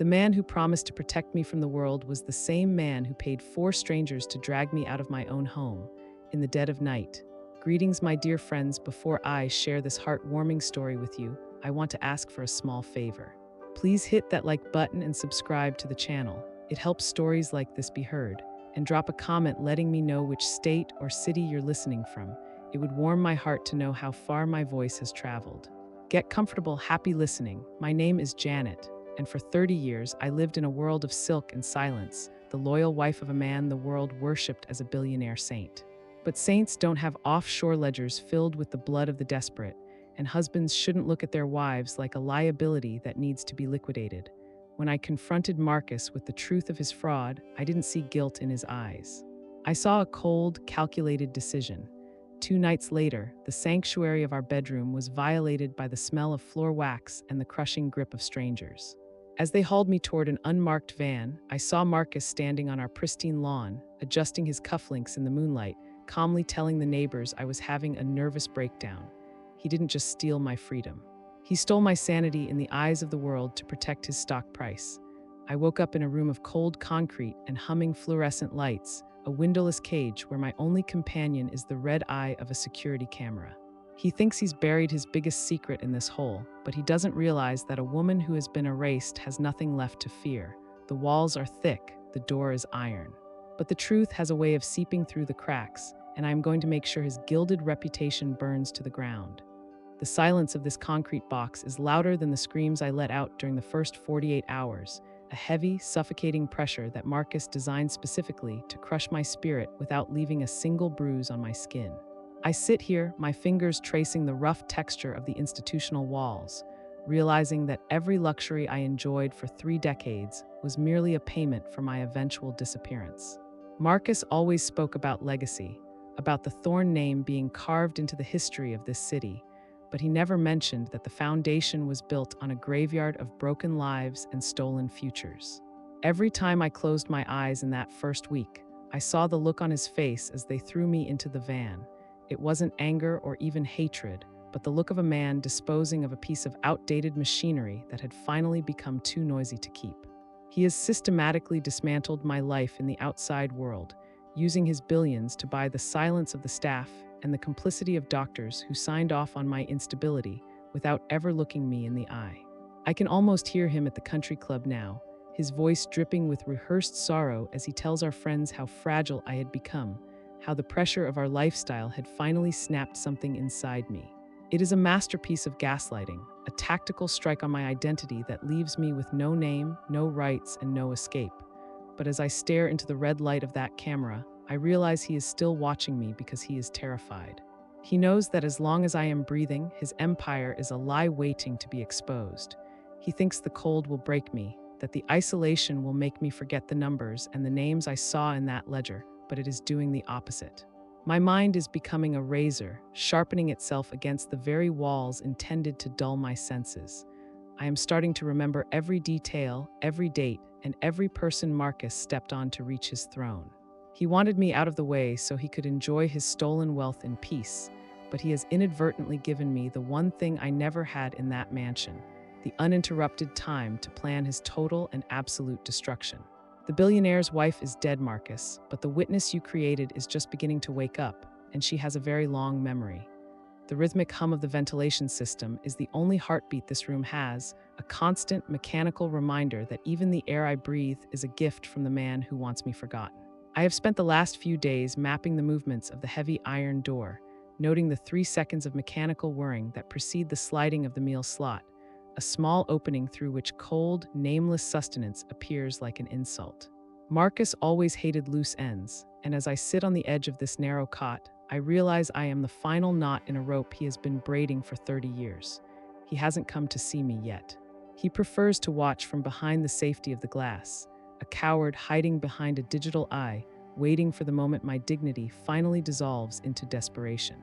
The man who promised to protect me from the world was the same man who paid 4 strangers to drag me out of my own home in the dead of night. Greetings, my dear friends. Before I share this heartwarming story with you, I want to ask for a small favor. Please hit that like button and subscribe to the channel. It helps stories like this be heard. And drop a comment letting me know which state or city you're listening from. It would warm my heart to know how far my voice has traveled. Get comfortable, happy listening. My name is Janet, and for 30 years I lived in a world of silk and silence, the loyal wife of a man the world worshipped as a billionaire saint. But saints don't have offshore ledgers filled with the blood of the desperate, and husbands shouldn't look at their wives like a liability that needs to be liquidated. When I confronted Marcus with the truth of his fraud, I didn't see guilt in his eyes. I saw a cold, calculated decision. 2 nights later, the sanctuary of our bedroom was violated by the smell of floor wax and the crushing grip of strangers. As they hauled me toward an unmarked van, I saw Marcus standing on our pristine lawn, adjusting his cufflinks in the moonlight, calmly telling the neighbors I was having a nervous breakdown. He didn't just steal my freedom. He stole my sanity in the eyes of the world to protect his stock price. I woke up in a room of cold concrete and humming fluorescent lights, a windowless cage where my only companion is the red eye of a security camera. He thinks he's buried his biggest secret in this hole, but he doesn't realize that a woman who has been erased has nothing left to fear. The walls are thick, the door is iron. But the truth has a way of seeping through the cracks, and I am going to make sure his gilded reputation burns to the ground. The silence of this concrete box is louder than the screams I let out during the first 48 hours, a heavy, suffocating pressure that Marcus designed specifically to crush my spirit without leaving a single bruise on my skin. I sit here, my fingers tracing the rough texture of the institutional walls, realizing that every luxury I enjoyed for 3 decades was merely a payment for my eventual disappearance. Marcus always spoke about legacy, about the Thorn name being carved into the history of this city, but he never mentioned that the foundation was built on a graveyard of broken lives and stolen futures. Every time I closed my eyes in that first week, I saw the look on his face as they threw me into the van. It wasn't anger or even hatred, but the look of a man disposing of a piece of outdated machinery that had finally become too noisy to keep. He has systematically dismantled my life in the outside world, using his billions to buy the silence of the staff and the complicity of doctors who signed off on my instability without ever looking me in the eye. I can almost hear him at the country club now, his voice dripping with rehearsed sorrow as he tells our friends how fragile I had become, how the pressure of our lifestyle had finally snapped something inside me. It is a masterpiece of gaslighting, a tactical strike on my identity that leaves me with no name, no rights, and no escape. But as I stare into the red light of that camera, I realize he is still watching me because he is terrified. He knows that as long as I am breathing, his empire is a lie waiting to be exposed. He thinks the cold will break me, that the isolation will make me forget the numbers and the names I saw in that ledger, but it is doing the opposite. My mind is becoming a razor, sharpening itself against the very walls intended to dull my senses. I am starting to remember every detail, every date, and every person Marcus stepped on to reach his throne. He wanted me out of the way so he could enjoy his stolen wealth in peace, but he has inadvertently given me the one thing I never had in that mansion, the uninterrupted time to plan his total and absolute destruction. The billionaire's wife is dead, Marcus, but the witness you created is just beginning to wake up, and she has a very long memory. The rhythmic hum of the ventilation system is the only heartbeat this room has, a constant mechanical reminder that even the air I breathe is a gift from the man who wants me forgotten. I have spent the last few days mapping the movements of the heavy iron door, noting the 3 seconds of mechanical whirring that precede the sliding of the meal slot, a small opening through which cold, nameless sustenance appears like an insult. Marcus always hated loose ends, and as I sit on the edge of this narrow cot, I realize I am the final knot in a rope he has been braiding for 30 years. He hasn't come to see me yet. He prefers to watch from behind the safety of the glass, a coward hiding behind a digital eye, waiting for the moment my dignity finally dissolves into desperation.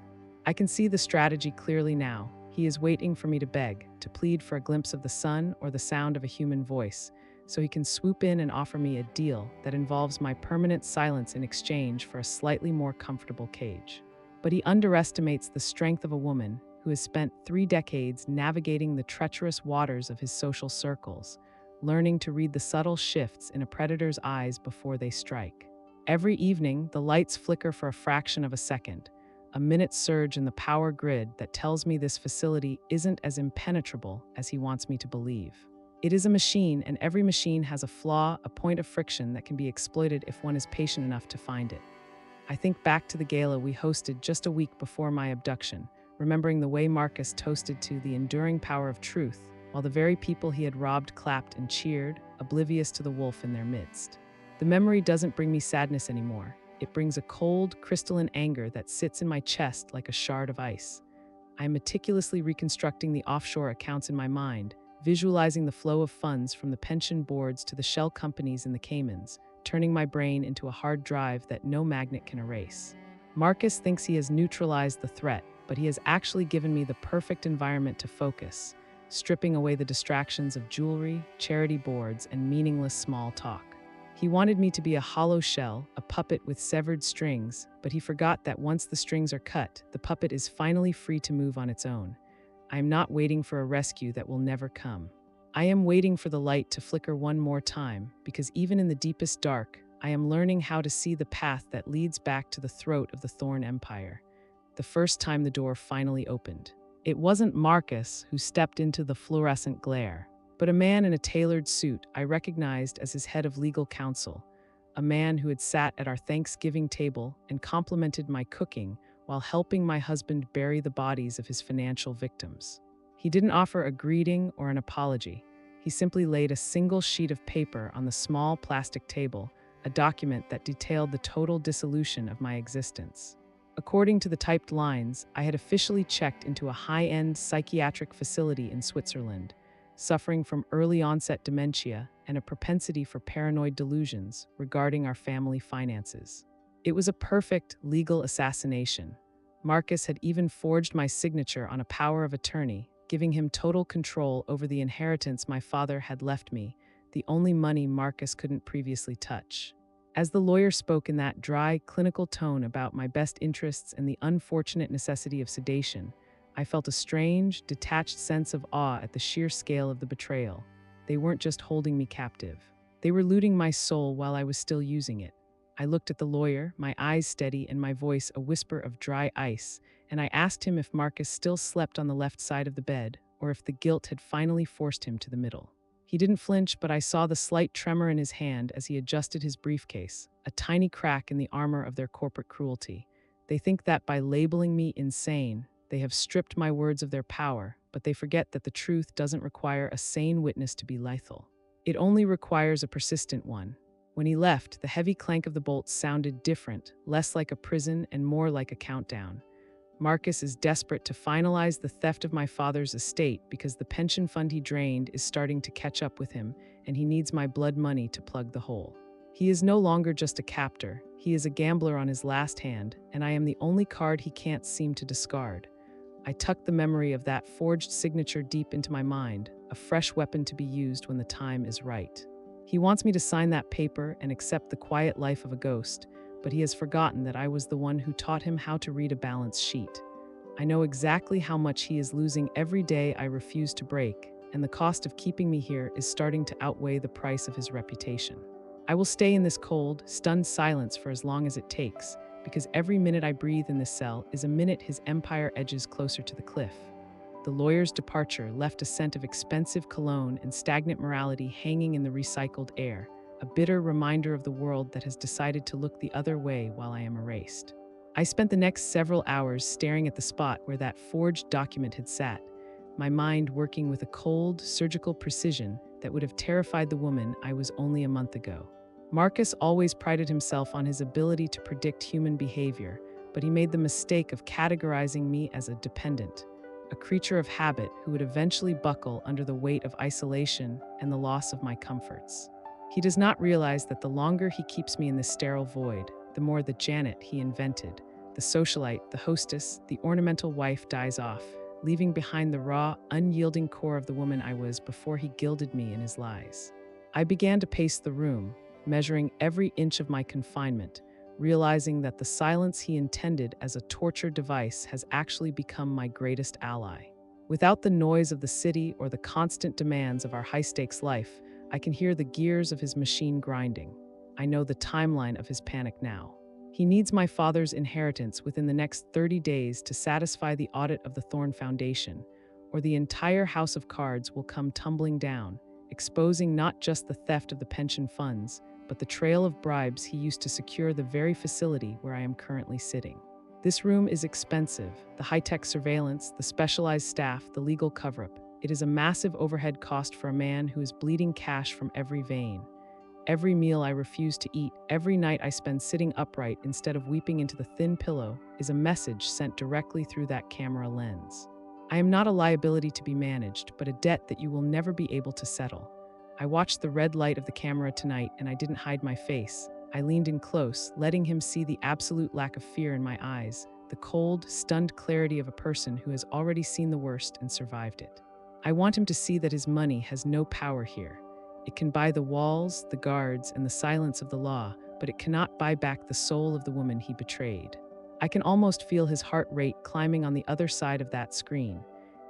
I can see the strategy clearly now. He is waiting for me to beg, to plead for a glimpse of the sun or the sound of a human voice, so he can swoop in and offer me a deal that involves my permanent silence in exchange for a slightly more comfortable cage. But he underestimates the strength of a woman who has spent 3 decades navigating the treacherous waters of his social circles, learning to read the subtle shifts in a predator's eyes before they strike. Every evening, the lights flicker for a fraction of a second, a minute surge in the power grid that tells me this facility isn't as impenetrable as he wants me to believe. It is a machine, and every machine has a flaw, a point of friction that can be exploited if one is patient enough to find it. I think back to the gala we hosted just a week before my abduction, remembering the way Marcus toasted to the enduring power of truth, while the very people he had robbed clapped and cheered, oblivious to the wolf in their midst. The memory doesn't bring me sadness anymore. It brings a cold, crystalline anger that sits in my chest like a shard of ice. I am meticulously reconstructing the offshore accounts in my mind, visualizing the flow of funds from the pension boards to the shell companies in the Caymans, turning my brain into a hard drive that no magnet can erase. Marcus thinks he has neutralized the threat, but he has actually given me the perfect environment to focus, stripping away the distractions of jewelry, charity boards, and meaningless small talk. He wanted me to be a hollow shell, a puppet with severed strings, but he forgot that once the strings are cut, the puppet is finally free to move on its own. I am not waiting for a rescue that will never come. I am waiting for the light to flicker one more time, because even in the deepest dark, I am learning how to see the path that leads back to the throat of the Thorn Empire. The first time the door finally opened, it wasn't Marcus who stepped into the fluorescent glare, but a man in a tailored suit I recognized as his head of legal counsel, a man who had sat at our Thanksgiving table and complimented my cooking while helping my husband bury the bodies of his financial victims. He didn't offer a greeting or an apology. He simply laid a single sheet of paper on the small plastic table, a document that detailed the total dissolution of my existence. According to the typed lines, I had officially checked into a high-end psychiatric facility in Switzerland, suffering from early-onset dementia and a propensity for paranoid delusions regarding our family finances. It was a perfect legal assassination. Marcus had even forged my signature on a power of attorney, giving him total control over the inheritance my father had left me, the only money Marcus couldn't previously touch. As the lawyer spoke in that dry, clinical tone about my best interests and the unfortunate necessity of sedation, I felt a strange, detached sense of awe at the sheer scale of the betrayal. They weren't just holding me captive. They were looting my soul while I was still using it. I looked at the lawyer, my eyes steady and my voice a whisper of dry ice, and I asked him if Marcus still slept on the left side of the bed, or if the guilt had finally forced him to the middle. He didn't flinch, but I saw the slight tremor in his hand as he adjusted his briefcase, a tiny crack in the armor of their corporate cruelty. They think that by labeling me insane, they have stripped my words of their power, but they forget that the truth doesn't require a sane witness to be lethal. It only requires a persistent one. When he left, the heavy clank of the bolts sounded different, less like a prison and more like a countdown. Marcus is desperate to finalize the theft of my father's estate because the pension fund he drained is starting to catch up with him, and he needs my blood money to plug the hole. He is no longer just a captor, he is a gambler on his last hand, and I am the only card he can't seem to discard. I tucked the memory of that forged signature deep into my mind, a fresh weapon to be used when the time is right. He wants me to sign that paper and accept the quiet life of a ghost, but he has forgotten that I was the one who taught him how to read a balance sheet. I know exactly how much he is losing every day I refuse to break, and the cost of keeping me here is starting to outweigh the price of his reputation. I will stay in this cold, stunned silence for as long as it takes, because every minute I breathe in this cell is a minute his empire edges closer to the cliff. The lawyer's departure left a scent of expensive cologne and stagnant morality hanging in the recycled air, a bitter reminder of the world that has decided to look the other way while I am erased. I spent the next several hours staring at the spot where that forged document had sat, my mind working with a cold, surgical precision that would have terrified the woman I was only a month ago. Marcus always prided himself on his ability to predict human behavior, but he made the mistake of categorizing me as a dependent, a creature of habit who would eventually buckle under the weight of isolation and the loss of my comforts. He does not realize that the longer he keeps me in this sterile void, the more the Janet he invented, the socialite, the hostess, the ornamental wife dies off, leaving behind the raw, unyielding core of the woman I was before he gilded me in his lies. I began to pace the room, measuring every inch of my confinement, realizing that the silence he intended as a torture device has actually become my greatest ally. Without the noise of the city or the constant demands of our high-stakes life, I can hear the gears of his machine grinding. I know the timeline of his panic now. He needs my father's inheritance within the next 30 days to satisfy the audit of the Thorn Foundation, or the entire house of cards will come tumbling down, exposing not just the theft of the pension funds, but the trail of bribes he used to secure the very facility where I am currently sitting. This room is expensive, the high-tech surveillance, the specialized staff, the legal cover-up. It is a massive overhead cost for a man who is bleeding cash from every vein. Every meal I refuse to eat, every night I spend sitting upright instead of weeping into the thin pillow, is a message sent directly through that camera lens. I am not a liability to be managed, but a debt that you will never be able to settle. I watched the red light of the camera tonight and I didn't hide my face. I leaned in close, letting him see the absolute lack of fear in my eyes, the cold, stunned clarity of a person who has already seen the worst and survived it. I want him to see that his money has no power here. It can buy the walls, the guards, and the silence of the law, but it cannot buy back the soul of the woman he betrayed. I can almost feel his heart rate climbing on the other side of that screen,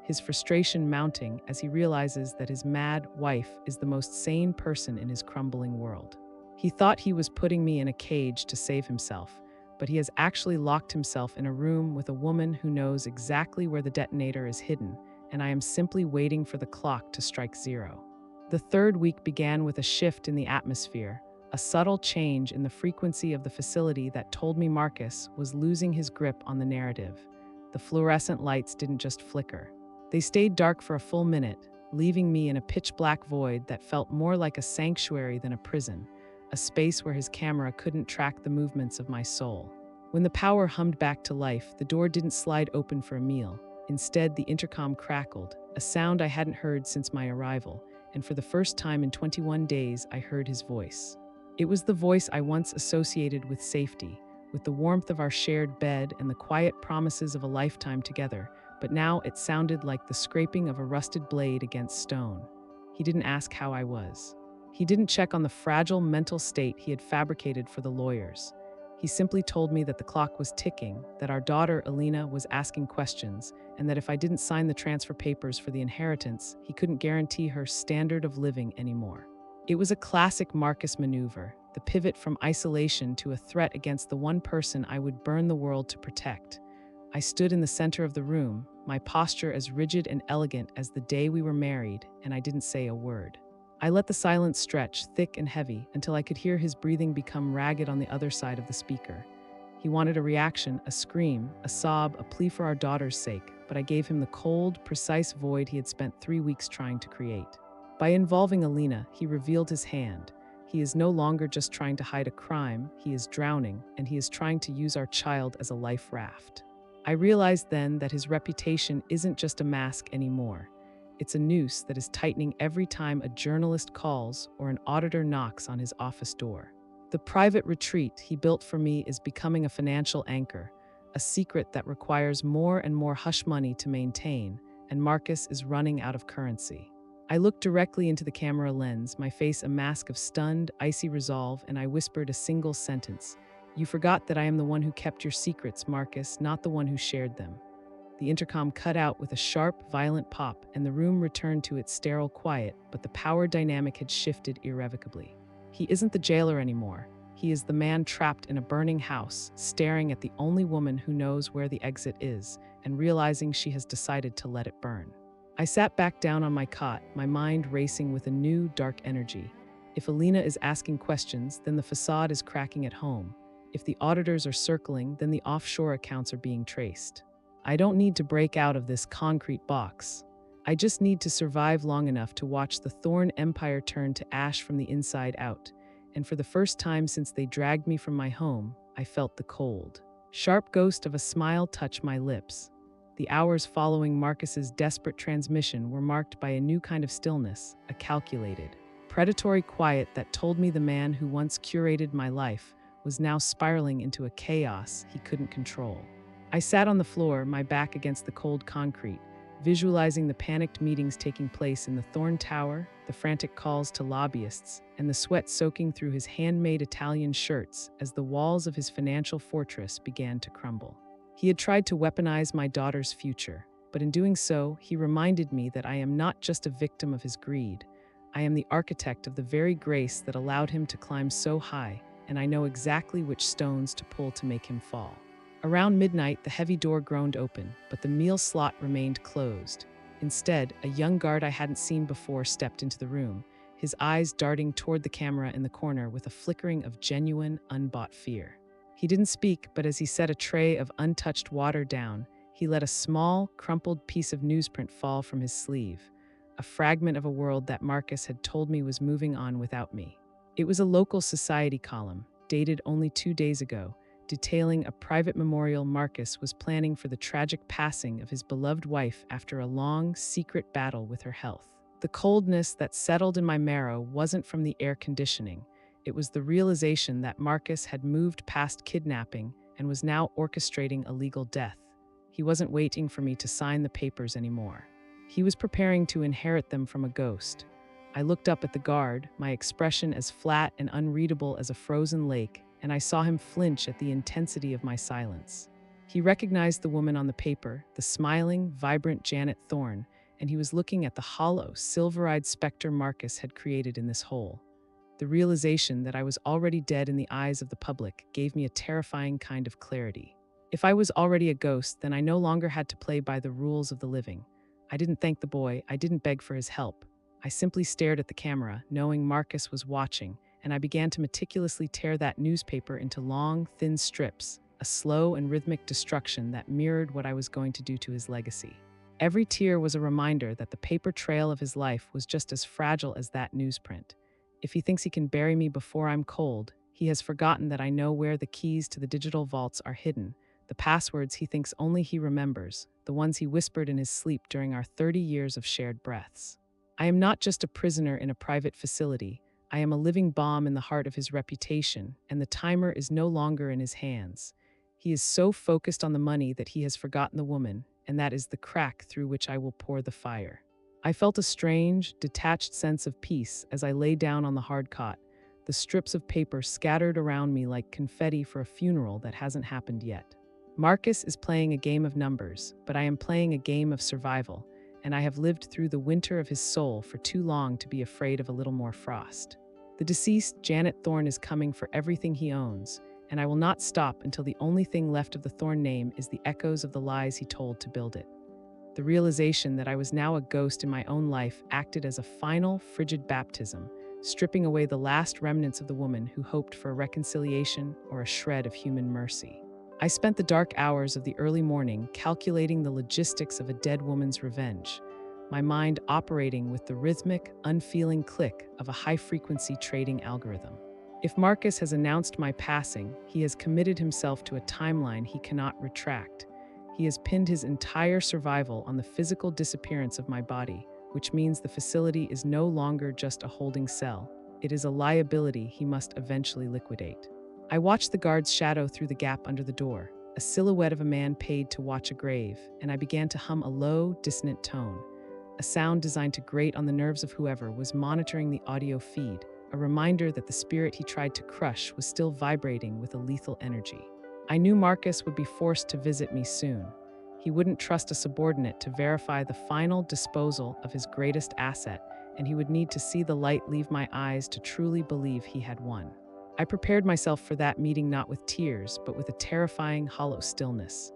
his frustration mounting as he realizes that his mad wife is the most sane person in his crumbling world. He thought he was putting me in a cage to save himself, but he has actually locked himself in a room with a woman who knows exactly where the detonator is hidden, and I am simply waiting for the clock to strike zero. The third week began with a shift in the atmosphere, a subtle change in the frequency of the facility that told me Marcus was losing his grip on the narrative. The fluorescent lights didn't just flicker. They stayed dark for a full minute, leaving me in a pitch-black void that felt more like a sanctuary than a prison, a space where his camera couldn't track the movements of my soul. When the power hummed back to life, the door didn't slide open for a meal. Instead, the intercom crackled, a sound I hadn't heard since my arrival, and for the first time in 21 days, I heard his voice. It was the voice I once associated with safety, with the warmth of our shared bed and the quiet promises of a lifetime together, but now it sounded like the scraping of a rusted blade against stone. He didn't ask how I was. He didn't check on the fragile mental state he had fabricated for the lawyers. He simply told me that the clock was ticking, that our daughter Alina was asking questions, and that if I didn't sign the transfer papers for the inheritance, he couldn't guarantee her standard of living anymore. It was a classic Marcus maneuver, the pivot from isolation to a threat against the one person I would burn the world to protect. I stood in the center of the room, my posture as rigid and elegant as the day we were married, and I didn't say a word. I let the silence stretch, thick and heavy, until I could hear his breathing become ragged on the other side of the speaker. He wanted a reaction, a scream, a sob, a plea for our daughter's sake, but I gave him the cold, precise void he had spent 3 weeks trying to create. By involving Alina, he revealed his hand. He is no longer just trying to hide a crime, he is drowning, and he is trying to use our child as a life raft. I realized then that his reputation isn't just a mask anymore. It's a noose that is tightening every time a journalist calls or an auditor knocks on his office door. The private retreat he built for me is becoming a financial anchor, a secret that requires more and more hush money to maintain, and Marcus is running out of currency. I looked directly into the camera lens, my face a mask of stunned, icy resolve, and I whispered a single sentence. "You forgot that I am the one who kept your secrets, Marcus, not the one who shared them." The intercom cut out with a sharp, violent pop, and the room returned to its sterile quiet, but the power dynamic had shifted irrevocably. He isn't the jailer anymore. He is the man trapped in a burning house, staring at the only woman who knows where the exit is, and realizing she has decided to let it burn. I sat back down on my cot, my mind racing with a new, dark energy. If Alina is asking questions, then the facade is cracking at home. If the auditors are circling, then the offshore accounts are being traced. I don't need to break out of this concrete box. I just need to survive long enough to watch the Thorn Empire turn to ash from the inside out. And for the first time since they dragged me from my home, I felt the cold, sharp ghost of a smile touch my lips. The hours following Marcus's desperate transmission were marked by a new kind of stillness, a calculated, predatory quiet that told me the man who once curated my life was now spiraling into a chaos he couldn't control. I sat on the floor, my back against the cold concrete, visualizing the panicked meetings taking place in the Thorn Tower, the frantic calls to lobbyists, and the sweat soaking through his handmade Italian shirts as the walls of his financial fortress began to crumble. He had tried to weaponize my daughter's future, but in doing so, he reminded me that I am not just a victim of his greed. I am the architect of the very grace that allowed him to climb so high, and I know exactly which stones to pull to make him fall. Around midnight, the heavy door groaned open, but the meal slot remained closed. Instead, a young guard I hadn't seen before stepped into the room, his eyes darting toward the camera in the corner with a flickering of genuine, unbought fear. He didn't speak, but as he set a tray of untouched water down, he let a small, crumpled piece of newsprint fall from his sleeve, a fragment of a world that Marcus had told me was moving on without me. It was a local society column, dated only 2 days ago, detailing a private memorial Marcus was planning for the tragic passing of his beloved wife after a long, secret battle with her health. The coldness that settled in my marrow wasn't from the air conditioning. It was the realization that Marcus had moved past kidnapping and was now orchestrating a legal death. He wasn't waiting for me to sign the papers anymore. He was preparing to inherit them from a ghost. I looked up at the guard, my expression as flat and unreadable as a frozen lake, and I saw him flinch at the intensity of my silence. He recognized the woman on the paper, the smiling, vibrant Janet Thorne, and he was looking at the hollow, silver-eyed specter Marcus had created in this hole. The realization that I was already dead in the eyes of the public gave me a terrifying kind of clarity. If I was already a ghost, then I no longer had to play by the rules of the living. I didn't thank the boy, I didn't beg for his help. I simply stared at the camera, knowing Marcus was watching, and I began to meticulously tear that newspaper into long, thin strips, a slow and rhythmic destruction that mirrored what I was going to do to his legacy. Every tear was a reminder that the paper trail of his life was just as fragile as that newsprint. If he thinks he can bury me before I'm cold, he has forgotten that I know where the keys to the digital vaults are hidden, the passwords he thinks only he remembers, the ones he whispered in his sleep during our 30 years of shared breaths. I am not just a prisoner in a private facility. I am a living bomb in the heart of his reputation, and the timer is no longer in his hands. He is so focused on the money that he has forgotten the woman, and that is the crack through which I will pour the fire. I felt a strange, detached sense of peace as I lay down on the hard cot, the strips of paper scattered around me like confetti for a funeral that hasn't happened yet. Marcus is playing a game of numbers, but I am playing a game of survival, and I have lived through the winter of his soul for too long to be afraid of a little more frost. The deceased Janet Thorne is coming for everything he owns, and I will not stop until the only thing left of the Thorne name is the echoes of the lies he told to build it. The realization that I was now a ghost in my own life acted as a final, frigid baptism, stripping away the last remnants of the woman who hoped for a reconciliation or a shred of human mercy. I spent the dark hours of the early morning calculating the logistics of a dead woman's revenge, my mind operating with the rhythmic, unfeeling click of a high-frequency trading algorithm. If Marcus has announced my passing, he has committed himself to a timeline he cannot retract. He has pinned his entire survival on the physical disappearance of my body, which means the facility is no longer just a holding cell. It is a liability he must eventually liquidate. I watched the guard's shadow through the gap under the door, a silhouette of a man paid to watch a grave, and I began to hum a low, dissonant tone, a sound designed to grate on the nerves of whoever was monitoring the audio feed, a reminder that the spirit he tried to crush was still vibrating with a lethal energy. I knew Marcus would be forced to visit me soon. He wouldn't trust a subordinate to verify the final disposal of his greatest asset, and he would need to see the light leave my eyes to truly believe he had won. I prepared myself for that meeting not with tears, but with a terrifying, hollow stillness.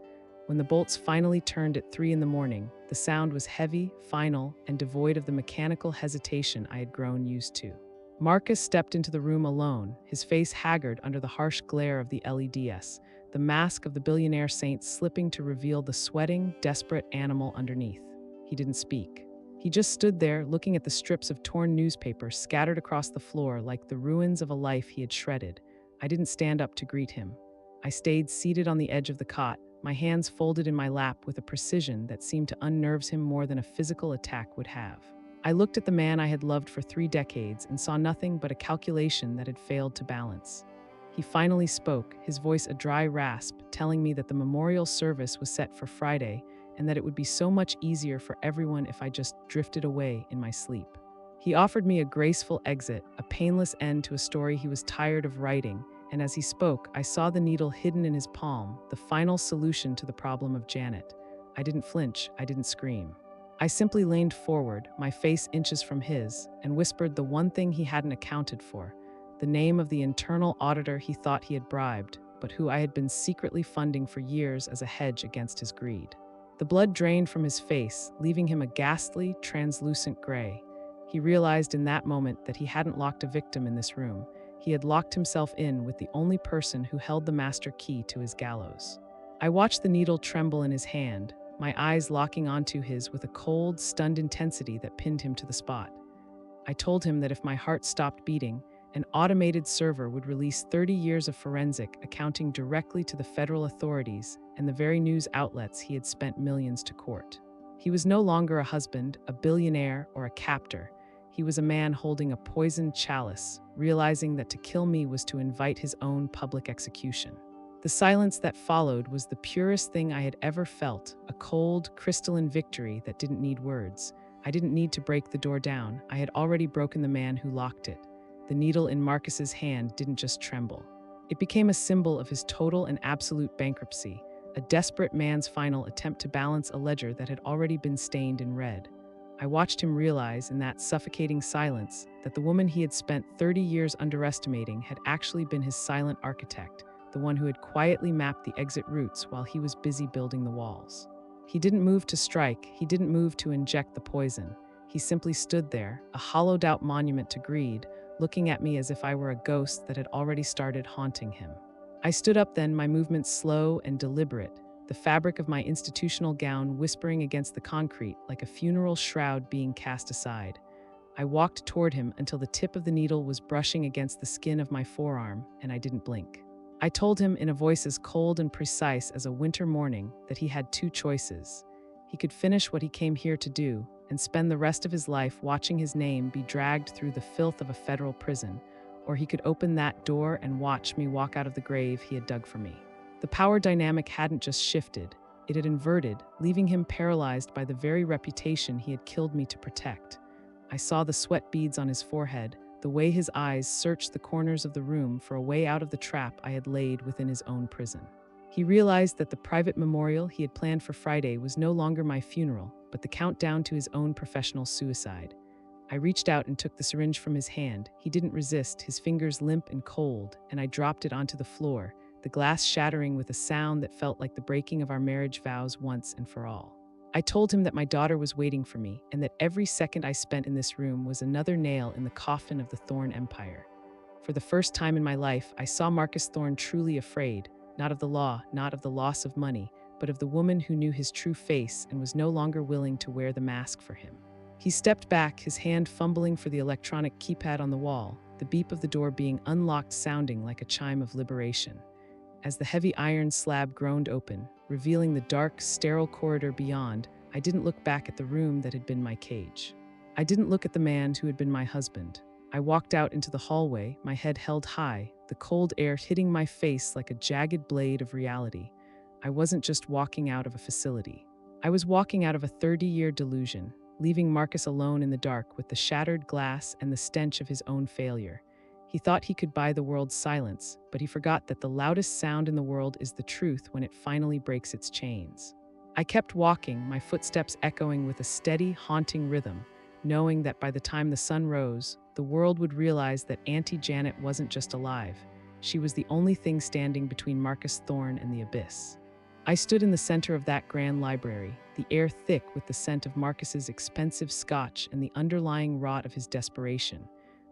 When the bolts finally turned at 3 a.m, the sound was heavy, final, and devoid of the mechanical hesitation I had grown used to. Marcus stepped into the room alone, his face haggard under the harsh glare of the LEDs, the mask of the billionaire saint slipping to reveal the sweating, desperate animal underneath. He didn't speak. He just stood there, looking at the strips of torn newspaper scattered across the floor like the ruins of a life he had shredded. I didn't stand up to greet him. I stayed seated on the edge of the cot, my hands folded in my lap with a precision that seemed to unnerve him more than a physical attack would have. I looked at the man I had loved for 3 decades and saw nothing but a calculation that had failed to balance. He finally spoke, his voice a dry rasp, telling me that the memorial service was set for Friday and that it would be so much easier for everyone if I just drifted away in my sleep. He offered me a graceful exit, a painless end to a story he was tired of writing, and as he spoke, I saw the needle hidden in his palm, the final solution to the problem of Janet. I didn't flinch, I didn't scream. I simply leaned forward, my face inches from his, and whispered the one thing he hadn't accounted for, the name of the internal auditor he thought he had bribed, but who I had been secretly funding for years as a hedge against his greed. The blood drained from his face, leaving him a ghastly, translucent gray. He realized in that moment that he hadn't locked a victim in this room. He had locked himself in with the only person who held the master key to his gallows. I watched the needle tremble in his hand, my eyes locking onto his with a cold, stunned intensity that pinned him to the spot. I told him that if my heart stopped beating, an automated server would release 30 years of forensic accounting directly to the federal authorities and the very news outlets he had spent millions to court. He was no longer a husband, a billionaire, or a captor. He was a man holding a poisoned chalice, realizing that to kill me was to invite his own public execution. The silence that followed was the purest thing I had ever felt, a cold, crystalline victory that didn't need words. I didn't need to break the door down. I had already broken the man who locked it. The needle in Marcus's hand didn't just tremble. It became a symbol of his total and absolute bankruptcy, a desperate man's final attempt to balance a ledger that had already been stained in red. I watched him realize in that suffocating silence that the woman he had spent 30 years underestimating had actually been his silent architect, the one who had quietly mapped the exit routes while he was busy building the walls. He didn't move to strike, he didn't move to inject the poison. He simply stood there, a hollowed-out monument to greed, looking at me as if I were a ghost that had already started haunting him. I stood up then, my movements slow and deliberate, the fabric of my institutional gown whispering against the concrete like a funeral shroud being cast aside. I walked toward him until the tip of the needle was brushing against the skin of my forearm, and I didn't blink. I told him in a voice as cold and precise as a winter morning that he had two choices. He could finish what he came here to do and spend the rest of his life watching his name be dragged through the filth of a federal prison, or he could open that door and watch me walk out of the grave he had dug for me. The power dynamic hadn't just shifted, it had inverted, leaving him paralyzed by the very reputation he had killed me to protect. I saw the sweat beads on his forehead, the way his eyes searched the corners of the room for a way out of the trap I had laid within his own prison. He realized that the private memorial he had planned for Friday was no longer my funeral, but the countdown to his own professional suicide. I reached out and took the syringe from his hand. He didn't resist, his fingers limp and cold, and I dropped it onto the floor, the glass shattering with a sound that felt like the breaking of our marriage vows once and for all. I told him that my daughter was waiting for me, and that every second I spent in this room was another nail in the coffin of the Thorne Empire. For the first time in my life, I saw Marcus Thorne truly afraid, not of the law, not of the loss of money, but of the woman who knew his true face and was no longer willing to wear the mask for him. He stepped back, his hand fumbling for the electronic keypad on the wall, the beep of the door being unlocked sounding like a chime of liberation. As the heavy iron slab groaned open, revealing the dark, sterile corridor beyond, I didn't look back at the room that had been my cage. I didn't look at the man who had been my husband. I walked out into the hallway, my head held high, the cold air hitting my face like a jagged blade of reality. I wasn't just walking out of a facility. I was walking out of a 30-year delusion, leaving Marcus alone in the dark with the shattered glass and the stench of his own failure. He thought he could buy the world's silence, but he forgot that the loudest sound in the world is the truth when it finally breaks its chains. I kept walking, my footsteps echoing with a steady, haunting rhythm, knowing that by the time the sun rose, the world would realize that Auntie Janet wasn't just alive. She was the only thing standing between Marcus Thorne and the abyss. I stood in the center of that grand library, the air thick with the scent of Marcus's expensive scotch and the underlying rot of his desperation.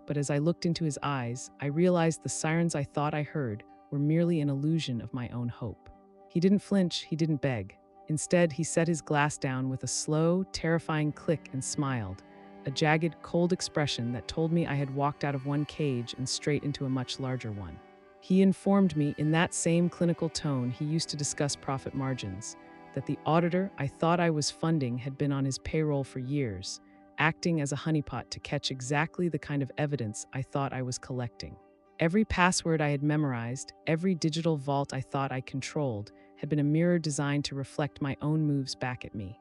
But as I looked into his eyes, I realized the sirens I thought I heard were merely an illusion of my own hope. He didn't flinch, he didn't beg. Instead, he set his glass down with a slow, terrifying click and smiled, a jagged, cold expression that told me I had walked out of one cage and straight into a much larger one. He informed me in that same clinical tone he used to discuss profit margins, that the auditor I thought I was funding had been on his payroll for years, acting as a honeypot to catch exactly the kind of evidence I thought I was collecting. Every password I had memorized, every digital vault I thought I controlled, had been a mirror designed to reflect my own moves back at me.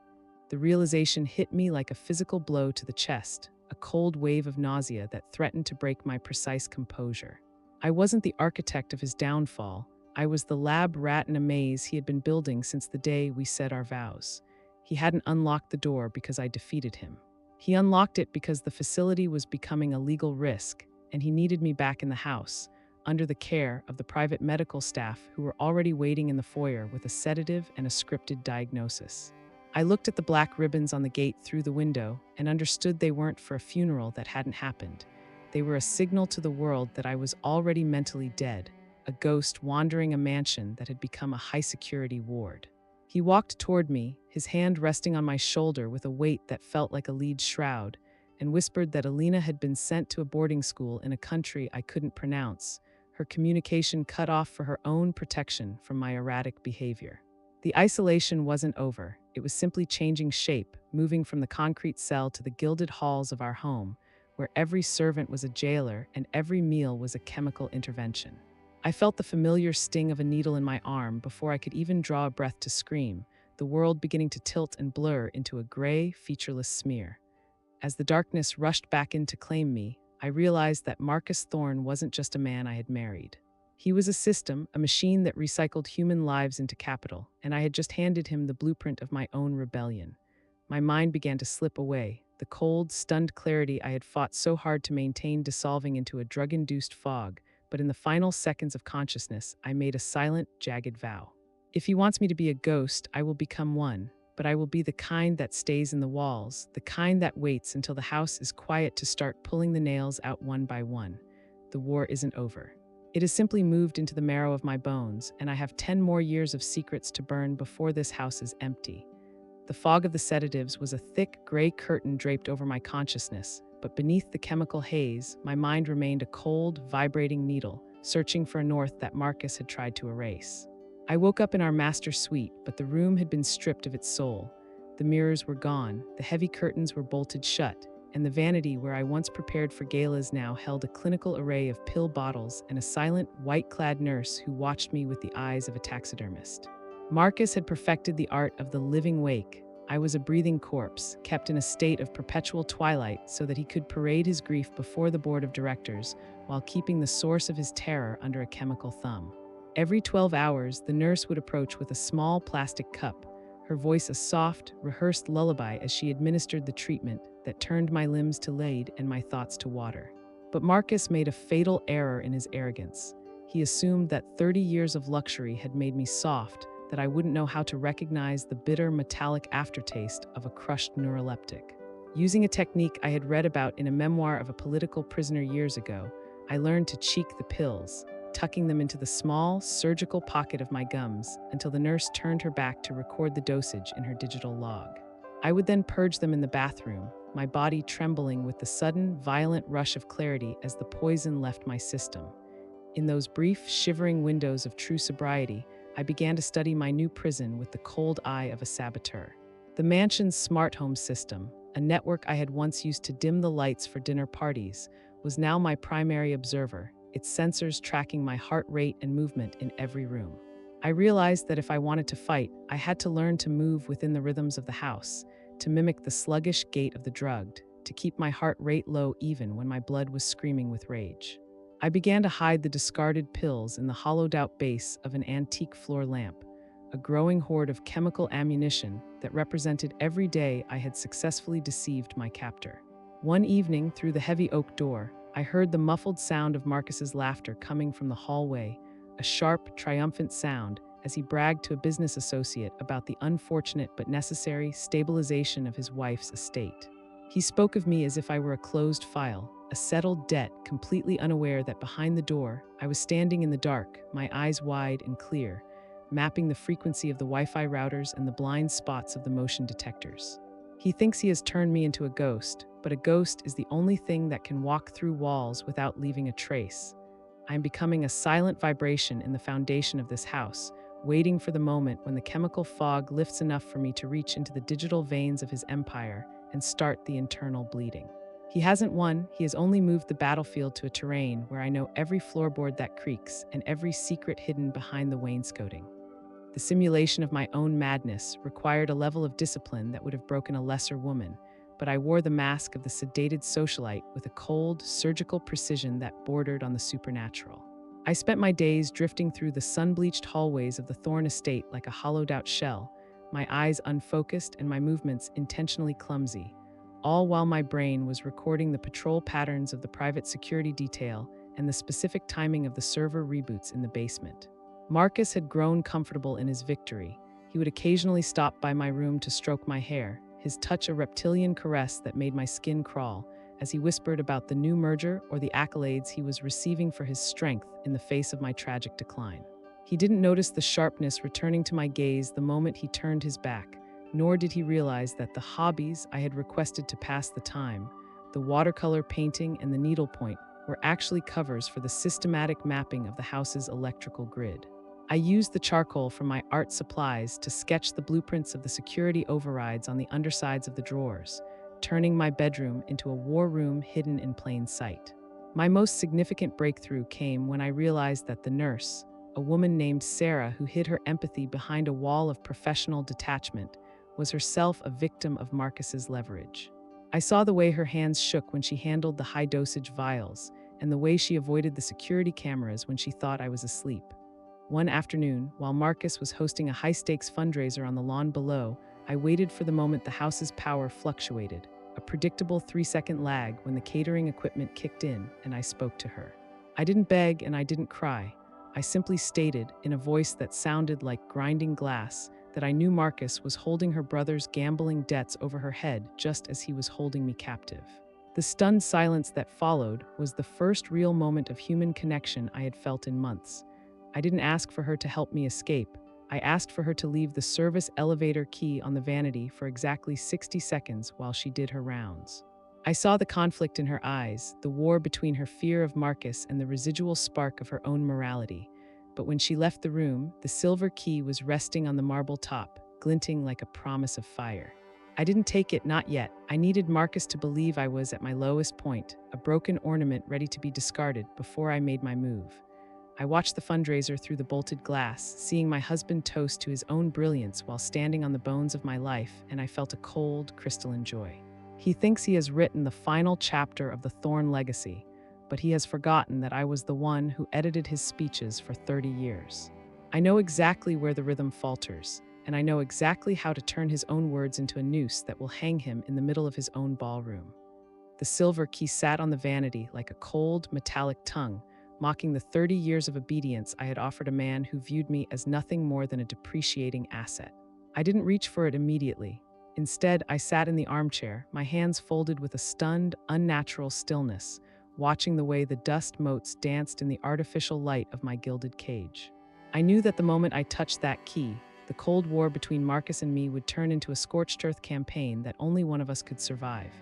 The realization hit me like a physical blow to the chest, a cold wave of nausea that threatened to break my precise composure. I wasn't the architect of his downfall. I was the lab rat in a maze he had been building since the day we said our vows. He hadn't unlocked the door because I defeated him. He unlocked it because the facility was becoming a legal risk, and he needed me back in the house, under the care of the private medical staff who were already waiting in the foyer with a sedative and a scripted diagnosis. I looked at the black ribbons on the gate through the window and understood they weren't for a funeral that hadn't happened. They were a signal to the world that I was already mentally dead, a ghost wandering a mansion that had become a high-security ward. He walked toward me, his hand resting on my shoulder with a weight that felt like a lead shroud, and whispered that Alina had been sent to a boarding school in a country I couldn't pronounce, her communication cut off for her own protection from my erratic behavior. The isolation wasn't over. It was simply changing shape, moving from the concrete cell to the gilded halls of our home, where every servant was a jailer and every meal was a chemical intervention. I felt the familiar sting of a needle in my arm before I could even draw a breath to scream, the world beginning to tilt and blur into a gray, featureless smear. As the darkness rushed back in to claim me, I realized that Marcus Thorne wasn't just a man I had married. He was a system, a machine that recycled human lives into capital, and I had just handed him the blueprint of my own rebellion. My mind began to slip away, the cold, stunned clarity I had fought so hard to maintain dissolving into a drug-induced fog, but in the final seconds of consciousness, I made a silent, jagged vow. If he wants me to be a ghost, I will become one, but I will be the kind that stays in the walls, the kind that waits until the house is quiet to start pulling the nails out one by one. The war isn't over. It has simply moved into the marrow of my bones, and I have 10 more years of secrets to burn before this house is empty. The fog of the sedatives was a thick, gray curtain draped over my consciousness, but beneath the chemical haze, my mind remained a cold, vibrating needle, searching for a north that Marcus had tried to erase. I woke up in our master suite, but the room had been stripped of its soul. The mirrors were gone, the heavy curtains were bolted shut, and the vanity where I once prepared for galas now held a clinical array of pill bottles and a silent, white-clad nurse who watched me with the eyes of a taxidermist. Marcus had perfected the art of the living wake. I was a breathing corpse, kept in a state of perpetual twilight so that he could parade his grief before the board of directors while keeping the source of his terror under a chemical thumb. Every 12 hours, the nurse would approach with a small plastic cup, her voice a soft, rehearsed lullaby as she administered the treatment that turned my limbs to lead and my thoughts to water. But Marcus made a fatal error in his arrogance. He assumed that 30 years of luxury had made me soft, that I wouldn't know how to recognize the bitter metallic aftertaste of a crushed neuroleptic. Using a technique I had read about in a memoir of a political prisoner years ago, I learned to cheek the pills, tucking them into the small, surgical pocket of my gums until the nurse turned her back to record the dosage in her digital log. I would then purge them in the bathroom, my body trembling with the sudden, violent rush of clarity as the poison left my system. In those brief, shivering windows of true sobriety, I began to study my new prison with the cold eye of a saboteur. The mansion's smart home system, a network I had once used to dim the lights for dinner parties, was now my primary observer, its sensors tracking my heart rate and movement in every room. I realized that if I wanted to fight, I had to learn to move within the rhythms of the house, to mimic the sluggish gait of the drugged, to keep my heart rate low even when my blood was screaming with rage. I began to hide the discarded pills in the hollowed-out base of an antique floor lamp, a growing hoard of chemical ammunition that represented every day I had successfully deceived my captor. One evening, through the heavy oak door, I heard the muffled sound of Marcus's laughter coming from the hallway, a sharp, triumphant sound as he bragged to a business associate about the unfortunate but necessary stabilization of his wife's estate. He spoke of me as if I were a closed file, a settled debt, completely unaware that behind the door, I was standing in the dark, my eyes wide and clear, mapping the frequency of the Wi-Fi routers and the blind spots of the motion detectors. He thinks he has turned me into a ghost, but a ghost is the only thing that can walk through walls without leaving a trace. I am becoming a silent vibration in the foundation of this house, waiting for the moment when the chemical fog lifts enough for me to reach into the digital veins of his empire and start the internal bleeding. He hasn't won, he has only moved the battlefield to a terrain where I know every floorboard that creaks and every secret hidden behind the wainscoting. The simulation of my own madness required a level of discipline that would have broken a lesser woman, but I wore the mask of the sedated socialite with a cold, surgical precision that bordered on the supernatural. I spent my days drifting through the sun-bleached hallways of the Thorne estate like a hollowed-out shell, my eyes unfocused and my movements intentionally clumsy, all while my brain was recording the patrol patterns of the private security detail and the specific timing of the server reboots in the basement. Marcus had grown comfortable in his victory. He would occasionally stop by my room to stroke my hair, his touch a reptilian caress that made my skin crawl, as he whispered about the new merger or the accolades he was receiving for his strength in the face of my tragic decline. He didn't notice the sharpness returning to my gaze the moment he turned his back, nor did he realize that the hobbies I had requested to pass the time, the watercolor painting and the needlepoint, were actually covers for the systematic mapping of the house's electrical grid. I used the charcoal from my art supplies to sketch the blueprints of the security overrides on the undersides of the drawers, turning my bedroom into a war room hidden in plain sight. My most significant breakthrough came when I realized that the nurse, a woman named Sarah who hid her empathy behind a wall of professional detachment, was herself a victim of Marcus's leverage. I saw the way her hands shook when she handled the high-dosage vials, and the way she avoided the security cameras when she thought I was asleep. One afternoon, while Marcus was hosting a high-stakes fundraiser on the lawn below, I waited for the moment the house's power fluctuated, a predictable 3-second lag when the catering equipment kicked in and I spoke to her. I didn't beg and I didn't cry. I simply stated, in a voice that sounded like grinding glass, that I knew Marcus was holding her brother's gambling debts over her head just as he was holding me captive. The stunned silence that followed was the first real moment of human connection I had felt in months. I didn't ask for her to help me escape. I asked for her to leave the service elevator key on the vanity for exactly 60 seconds while she did her rounds. I saw the conflict in her eyes, the war between her fear of Marcus and the residual spark of her own morality. But when she left the room, the silver key was resting on the marble top, glinting like a promise of fire. I didn't take it, not yet. I needed Marcus to believe I was at my lowest point, a broken ornament ready to be discarded before I made my move. I watched the fundraiser through the bolted glass, seeing my husband toast to his own brilliance while standing on the bones of my life, and I felt a cold, crystalline joy. He thinks he has written the final chapter of the Thorn legacy, but he has forgotten that I was the one who edited his speeches for 30 years. I know exactly where the rhythm falters, and I know exactly how to turn his own words into a noose that will hang him in the middle of his own ballroom. The silver key sat on the vanity like a cold, metallic tongue, mocking the 30 years of obedience I had offered a man who viewed me as nothing more than a depreciating asset. I didn't reach for it immediately. Instead, I sat in the armchair, my hands folded with a stunned, unnatural stillness, watching the way the dust motes danced in the artificial light of my gilded cage. I knew that the moment I touched that key, the Cold War between Marcus and me would turn into a scorched earth campaign that only one of us could survive.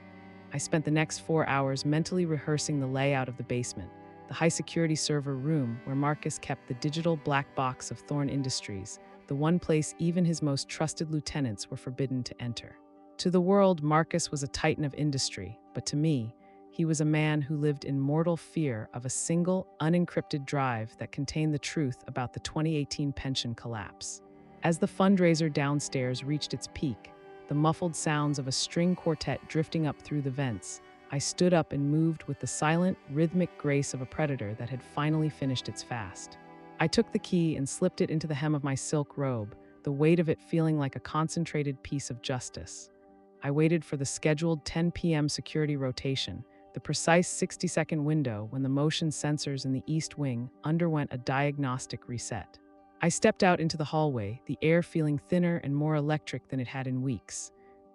I spent the next 4 hours mentally rehearsing the layout of the basement, the high-security server room where Marcus kept the digital black box of Thorn Industries, the one place even his most trusted lieutenants were forbidden to enter. To the world, Marcus was a titan of industry, but to me, he was a man who lived in mortal fear of a single, unencrypted drive that contained the truth about the 2018 pension collapse. As the fundraiser downstairs reached its peak, the muffled sounds of a string quartet drifting up through the vents, I stood up and moved with the silent, rhythmic grace of a predator that had finally finished its fast. I took the key and slipped it into the hem of my silk robe, the weight of it feeling like a concentrated piece of justice. I waited for the scheduled 10 p.m. security rotation, the precise 60-second window when the motion sensors in the East Wing underwent a diagnostic reset. I stepped out into the hallway, the air feeling thinner and more electric than it had in weeks.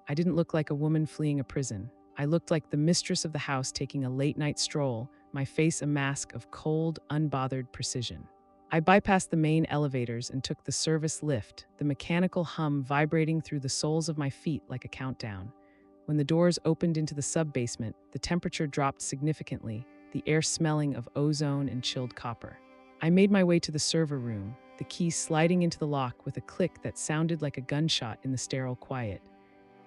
I didn't look like a woman fleeing a prison. I looked like the mistress of the house taking a late-night stroll, my face a mask of cold, unbothered precision. I bypassed the main elevators and took the service lift, the mechanical hum vibrating through the soles of my feet like a countdown. When the doors opened into the sub-basement, the temperature dropped significantly, the air smelling of ozone and chilled copper. I made my way to the server room, the key sliding into the lock with a click that sounded like a gunshot in the sterile quiet.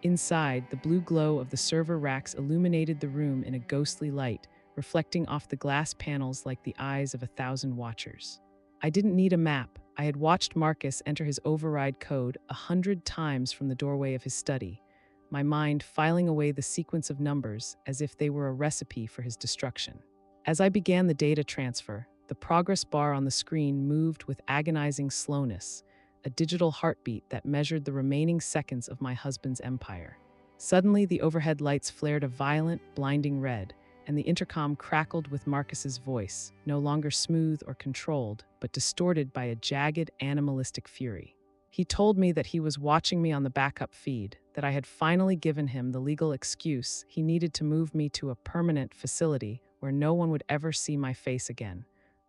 Inside, the blue glow of the server racks illuminated the room in a ghostly light, reflecting off the glass panels like the eyes of 1,000 watchers. I didn't need a map. I had watched Marcus enter his override code 100 times from the doorway of his study, my mind filing away the sequence of numbers as if they were a recipe for his destruction. As I began the data transfer, the progress bar on the screen moved with agonizing slowness, a digital heartbeat that measured the remaining seconds of my husband's empire. Suddenly, the overhead lights flared a violent, blinding red, and the intercom crackled with Marcus's voice, no longer smooth or controlled, but distorted by a jagged, animalistic fury. He told me that he was watching me on the backup feed, that I had finally given him the legal excuse he needed to move me to a permanent facility where no one would ever see my face again.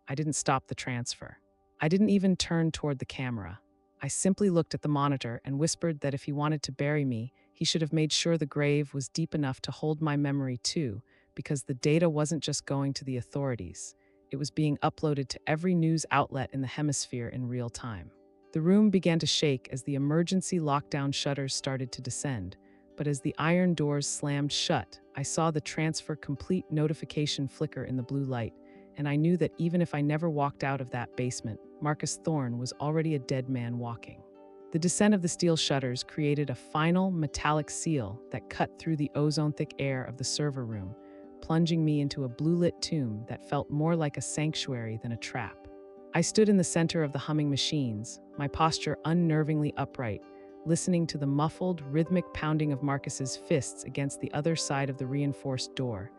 I didn't stop the transfer. I didn't even turn toward the camera. I simply looked at the monitor and whispered that if he wanted to bury me, he should have made sure the grave was deep enough to hold my memory too, because the data wasn't just going to the authorities. It was being uploaded to every news outlet in the hemisphere in real time. The room began to shake as the emergency lockdown shutters started to descend, but as the iron doors slammed shut, I saw the transfer complete notification flicker in the blue light, and I knew that even if I never walked out of that basement, Marcus Thorne was already a dead man walking. The descent of the steel shutters created a final metallic seal that cut through the ozone-thick air of the server room, plunging me into a blue-lit tomb that felt more like a sanctuary than a trap. I stood in the center of the humming machines, my posture unnervingly upright, listening to the muffled, rhythmic pounding of Marcus's fists against the other side of the reinforced door,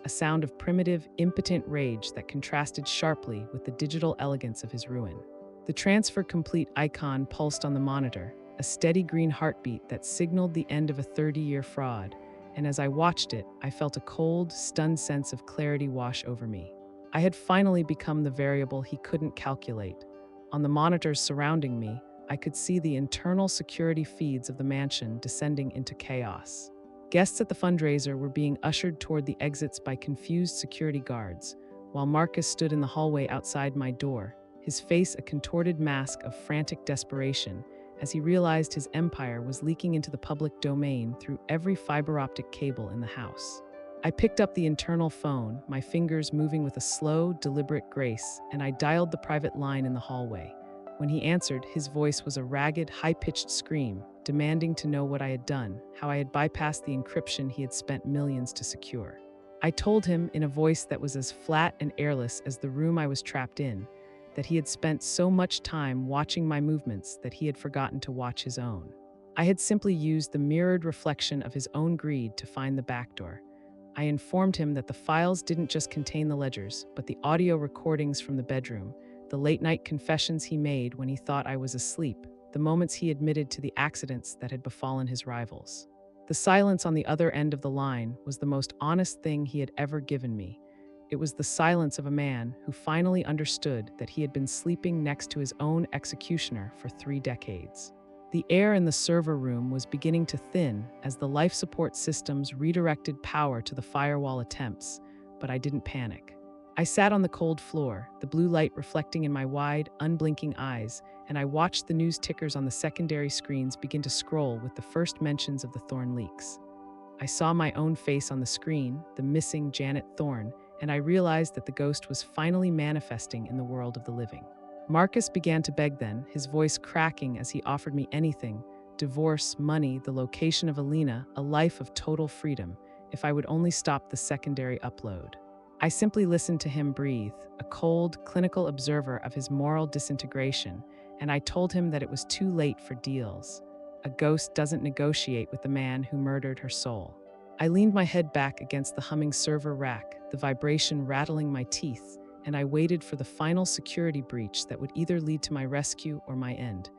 a sound of primitive, impotent rage that contrasted sharply with the digital elegance of his ruin. The transfer complete icon pulsed on the monitor, a steady green heartbeat that signaled the end of a 30-year fraud, and as I watched it, I felt a cold, stunned sense of clarity wash over me. I had finally become the variable he couldn't calculate. On the monitors surrounding me, I could see the internal security feeds of the mansion descending into chaos. Guests at the fundraiser were being ushered toward the exits by confused security guards, while Marcus stood in the hallway outside my door, his face a contorted mask of frantic desperation as he realized his empire was leaking into the public domain through every fiber optic cable in the house. I picked up the internal phone, my fingers moving with a slow, deliberate grace, and I dialed the private line in the hallway. When he answered, his voice was a ragged, high-pitched scream, demanding to know what I had done, how I had bypassed the encryption he had spent millions to secure. I told him, in a voice that was as flat and airless as the room I was trapped in, that he had spent so much time watching my movements that he had forgotten to watch his own. I had simply used the mirrored reflection of his own greed to find the backdoor. I informed him that the files didn't just contain the ledgers, but the audio recordings from the bedroom, the late-night confessions he made when he thought I was asleep, the moments he admitted to the accidents that had befallen his rivals. The silence on the other end of the line was the most honest thing he had ever given me. It was the silence of a man who finally understood that he had been sleeping next to his own executioner for 3 decades. The air in the server room was beginning to thin as the life support systems redirected power to the firewall attempts, but I didn't panic. I sat on the cold floor, the blue light reflecting in my wide, unblinking eyes, and I watched the news tickers on the secondary screens begin to scroll with the first mentions of the Thorne leaks. I saw my own face on the screen, the missing Janet Thorne, and I realized that the ghost was finally manifesting in the world of the living. Marcus began to beg then, his voice cracking as he offered me anything: divorce, money, the location of Alina, a life of total freedom, if I would only stop the secondary upload. I simply listened to him breathe, a cold, clinical observer of his moral disintegration, and I told him that it was too late for deals. A ghost doesn't negotiate with the man who murdered her soul. I leaned my head back against the humming server rack, the vibration rattling my teeth, and I waited for the final security breach that would either lead to my rescue or my end,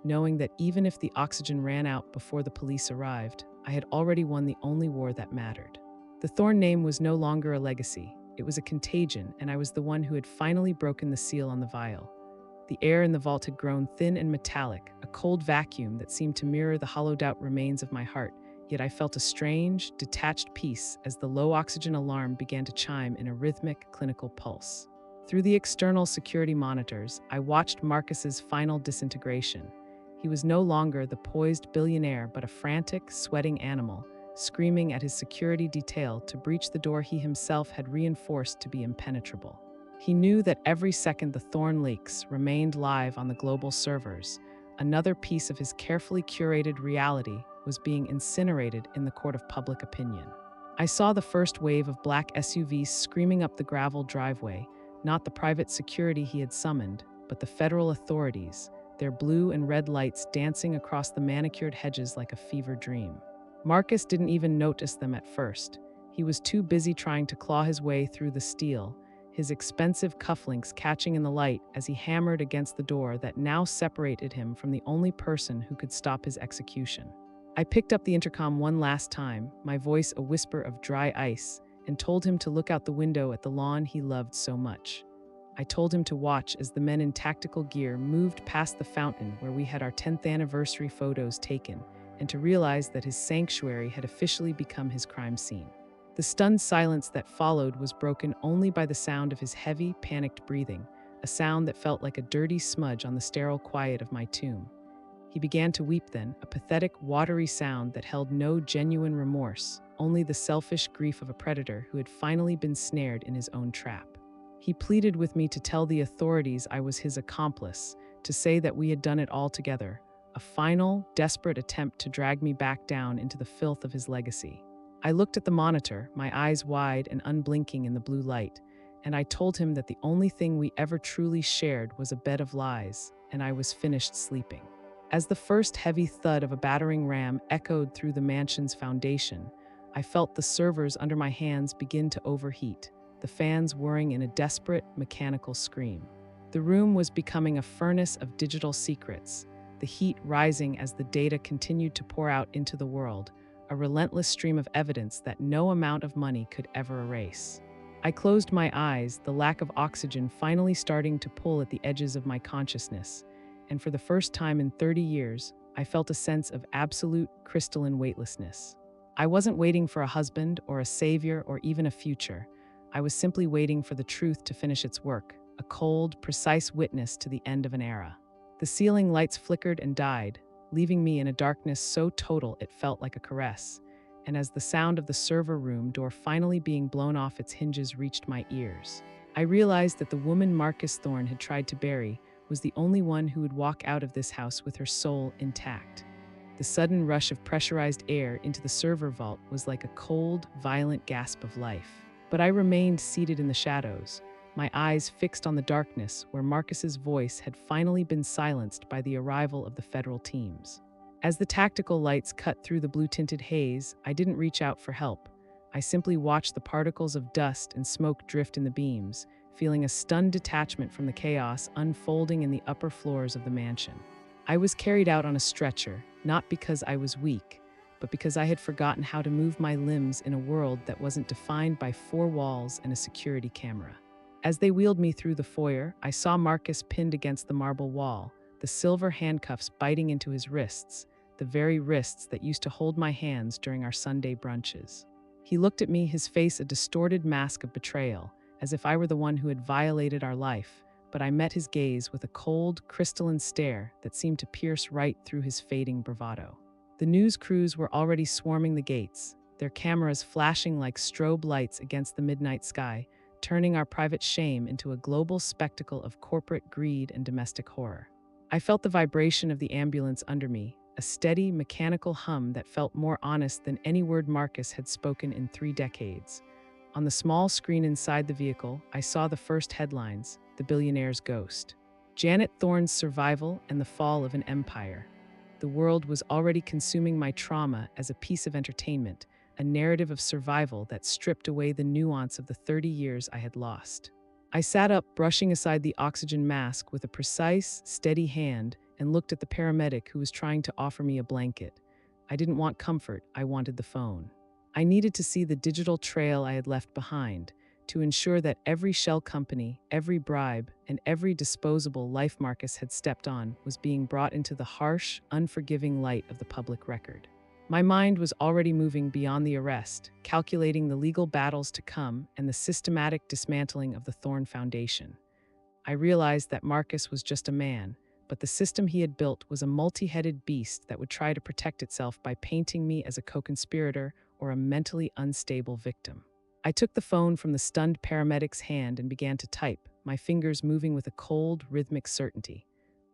knowing that even if the oxygen ran out before the police arrived, I had already won the only war that mattered. The Thorne name was no longer a legacy. It was a contagion, and I was the one who had finally broken the seal on the vial. The air in the vault had grown thin and metallic, a cold vacuum that seemed to mirror the hollowed-out remains of my heart, yet I felt a strange, detached peace as the low-oxygen alarm began to chime in a rhythmic, clinical pulse. Through the external security monitors, I watched Marcus's final disintegration. He was no longer the poised billionaire, but a frantic, sweating animal, screaming at his security detail to breach the door he himself had reinforced to be impenetrable. He knew that every second the Thorne leaks remained live on the global servers, another piece of his carefully curated reality was being incinerated in the court of public opinion. I saw the first wave of black SUVs screaming up the gravel driveway, not the private security he had summoned, but the federal authorities, their blue and red lights dancing across the manicured hedges like a fever dream. Marcus didn't even notice them at first. He was too busy trying to claw his way through the steel, his expensive cufflinks catching in the light as he hammered against the door that now separated him from the only person who could stop his execution. I picked up the intercom one last time, my voice a whisper of dry ice, and told him to look out the window at the lawn he loved so much. I told him to watch as the men in tactical gear moved past the fountain where we had our 10th anniversary photos taken, and to realize that his sanctuary had officially become his crime scene. The stunned silence that followed was broken only by the sound of his heavy, panicked breathing, a sound that felt like a dirty smudge on the sterile quiet of my tomb. He began to weep then, a pathetic, watery sound that held no genuine remorse, only the selfish grief of a predator who had finally been snared in his own trap. He pleaded with me to tell the authorities I was his accomplice, to say that we had done it all together, a final, desperate attempt to drag me back down into the filth of his legacy. I looked at the monitor, my eyes wide and unblinking in the blue light, and I told him that the only thing we ever truly shared was a bed of lies, and I was finished sleeping. As the first heavy thud of a battering ram echoed through the mansion's foundation, I felt the servers under my hands begin to overheat, the fans whirring in a desperate, mechanical scream. The room was becoming a furnace of digital secrets, the heat rising as the data continued to pour out into the world, a relentless stream of evidence that no amount of money could ever erase. I closed my eyes, the lack of oxygen finally starting to pull at the edges of my consciousness, and for the first time in 30 years, I felt a sense of absolute, crystalline weightlessness. I wasn't waiting for a husband or a savior or even a future. I was simply waiting for the truth to finish its work, a cold, precise witness to the end of an era. The ceiling lights flickered and died, leaving me in a darkness so total it felt like a caress, and as the sound of the server room door finally being blown off its hinges reached my ears, I realized that the woman Marcus Thorne had tried to bury was the only one who would walk out of this house with her soul intact. The sudden rush of pressurized air into the server vault was like a cold, violent gasp of life. But I remained seated in the shadows, my eyes fixed on the darkness where Marcus's voice had finally been silenced by the arrival of the federal teams. As the tactical lights cut through the blue-tinted haze, I didn't reach out for help. I simply watched the particles of dust and smoke drift in the beams, feeling a stunned detachment from the chaos unfolding in the upper floors of the mansion. I was carried out on a stretcher, not because I was weak, but because I had forgotten how to move my limbs in a world that wasn't defined by four walls and a security camera. As they wheeled me through the foyer, I saw Marcus pinned against the marble wall, the silver handcuffs biting into his wrists, the very wrists that used to hold my hands during our Sunday brunches. He looked at me, his face a distorted mask of betrayal, as if I were the one who had violated our life, but I met his gaze with a cold, crystalline stare that seemed to pierce right through his fading bravado. The news crews were already swarming the gates, their cameras flashing like strobe lights against the midnight sky, turning our private shame into a global spectacle of corporate greed and domestic horror. I felt the vibration of the ambulance under me, a steady, mechanical hum that felt more honest than any word Marcus had spoken in 3 decades. On the small screen inside the vehicle, I saw the first headlines, "The Billionaire's Ghost." Janet Thorne's survival and the fall of an empire. The world was already consuming my trauma as a piece of entertainment, a narrative of survival that stripped away the nuance of the 30 years I had lost. I sat up, brushing aside the oxygen mask with a precise, steady hand, and looked at the paramedic who was trying to offer me a blanket. I didn't want comfort, I wanted the phone. I needed to see the digital trail I had left behind, to ensure that every shell company, every bribe, and every disposable life Marcus had stepped on was being brought into the harsh, unforgiving light of the public record. My mind was already moving beyond the arrest, calculating the legal battles to come and the systematic dismantling of the Thorne Foundation. I realized that Marcus was just a man, but the system he had built was a multi-headed beast that would try to protect itself by painting me as a co-conspirator or a mentally unstable victim. I took the phone from the stunned paramedic's hand and began to type, my fingers moving with a cold, rhythmic certainty.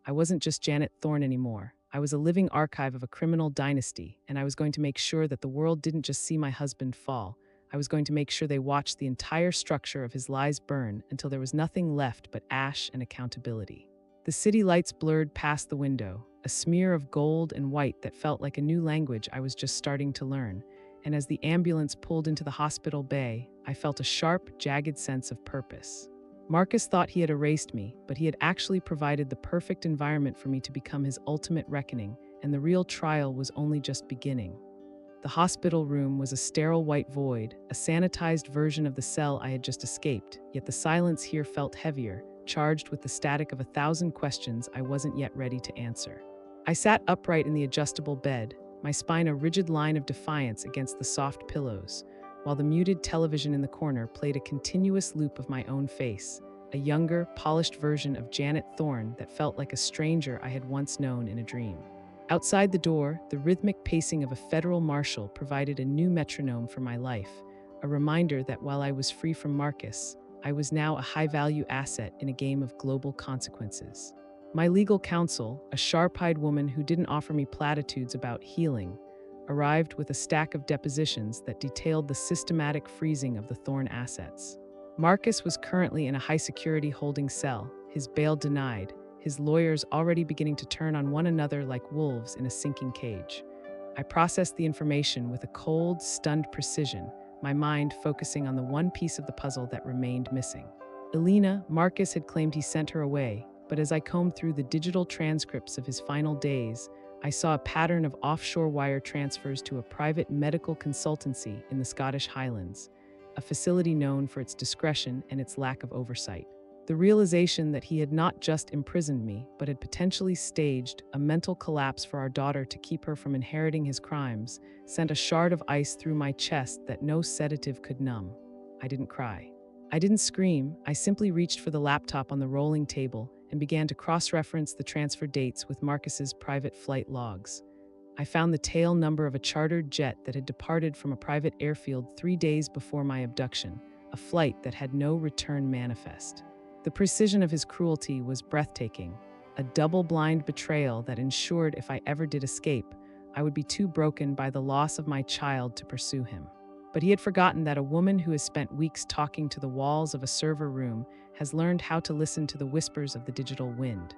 I wasn't just Janet Thorne anymore. I was a living archive of a criminal dynasty, and I was going to make sure that the world didn't just see my husband fall. I was going to make sure they watched the entire structure of his lies burn until there was nothing left but ash and accountability. The city lights blurred past the window, a smear of gold and white that felt like a new language I was just starting to learn. And as the ambulance pulled into the hospital bay, I felt a sharp, jagged sense of purpose. Marcus thought he had erased me, but he had actually provided the perfect environment for me to become his ultimate reckoning, and the real trial was only just beginning. The hospital room was a sterile white void, a sanitized version of the cell I had just escaped, yet the silence here felt heavier, charged with the static of 1,000 questions I wasn't yet ready to answer. I sat upright in the adjustable bed, my spine a rigid line of defiance against the soft pillows, while the muted television in the corner played a continuous loop of my own face, a younger, polished version of Janet Thorne that felt like a stranger I had once known in a dream. Outside the door, the rhythmic pacing of a federal marshal provided a new metronome for my life, a reminder that while I was free from Marcus, I was now a high-value asset in a game of global consequences. My legal counsel, a sharp-eyed woman who didn't offer me platitudes about healing, arrived with a stack of depositions that detailed the systematic freezing of the Thorne assets. Marcus was currently in a high-security holding cell, his bail denied, his lawyers already beginning to turn on one another like wolves in a sinking cage. I processed the information with a cold, stunned precision, my mind focusing on the one piece of the puzzle that remained missing. Elena, Marcus had claimed he sent her away, but as I combed through the digital transcripts of his final days, I saw a pattern of offshore wire transfers to a private medical consultancy in the Scottish Highlands, a facility known for its discretion and its lack of oversight. The realization that he had not just imprisoned me, but had potentially staged a mental collapse for our daughter to keep her from inheriting his crimes sent a shard of ice through my chest that no sedative could numb. I didn't cry. I didn't scream. I simply reached for the laptop on the rolling table and began to cross-reference the transfer dates with Marcus's private flight logs. I found the tail number of a chartered jet that had departed from a private airfield 3 days before my abduction, a flight that had no return manifest. The precision of his cruelty was breathtaking, a double-blind betrayal that ensured if I ever did escape, I would be too broken by the loss of my child to pursue him. But he had forgotten that a woman who has spent weeks talking to the walls of a server room has learned how to listen to the whispers of the digital wind.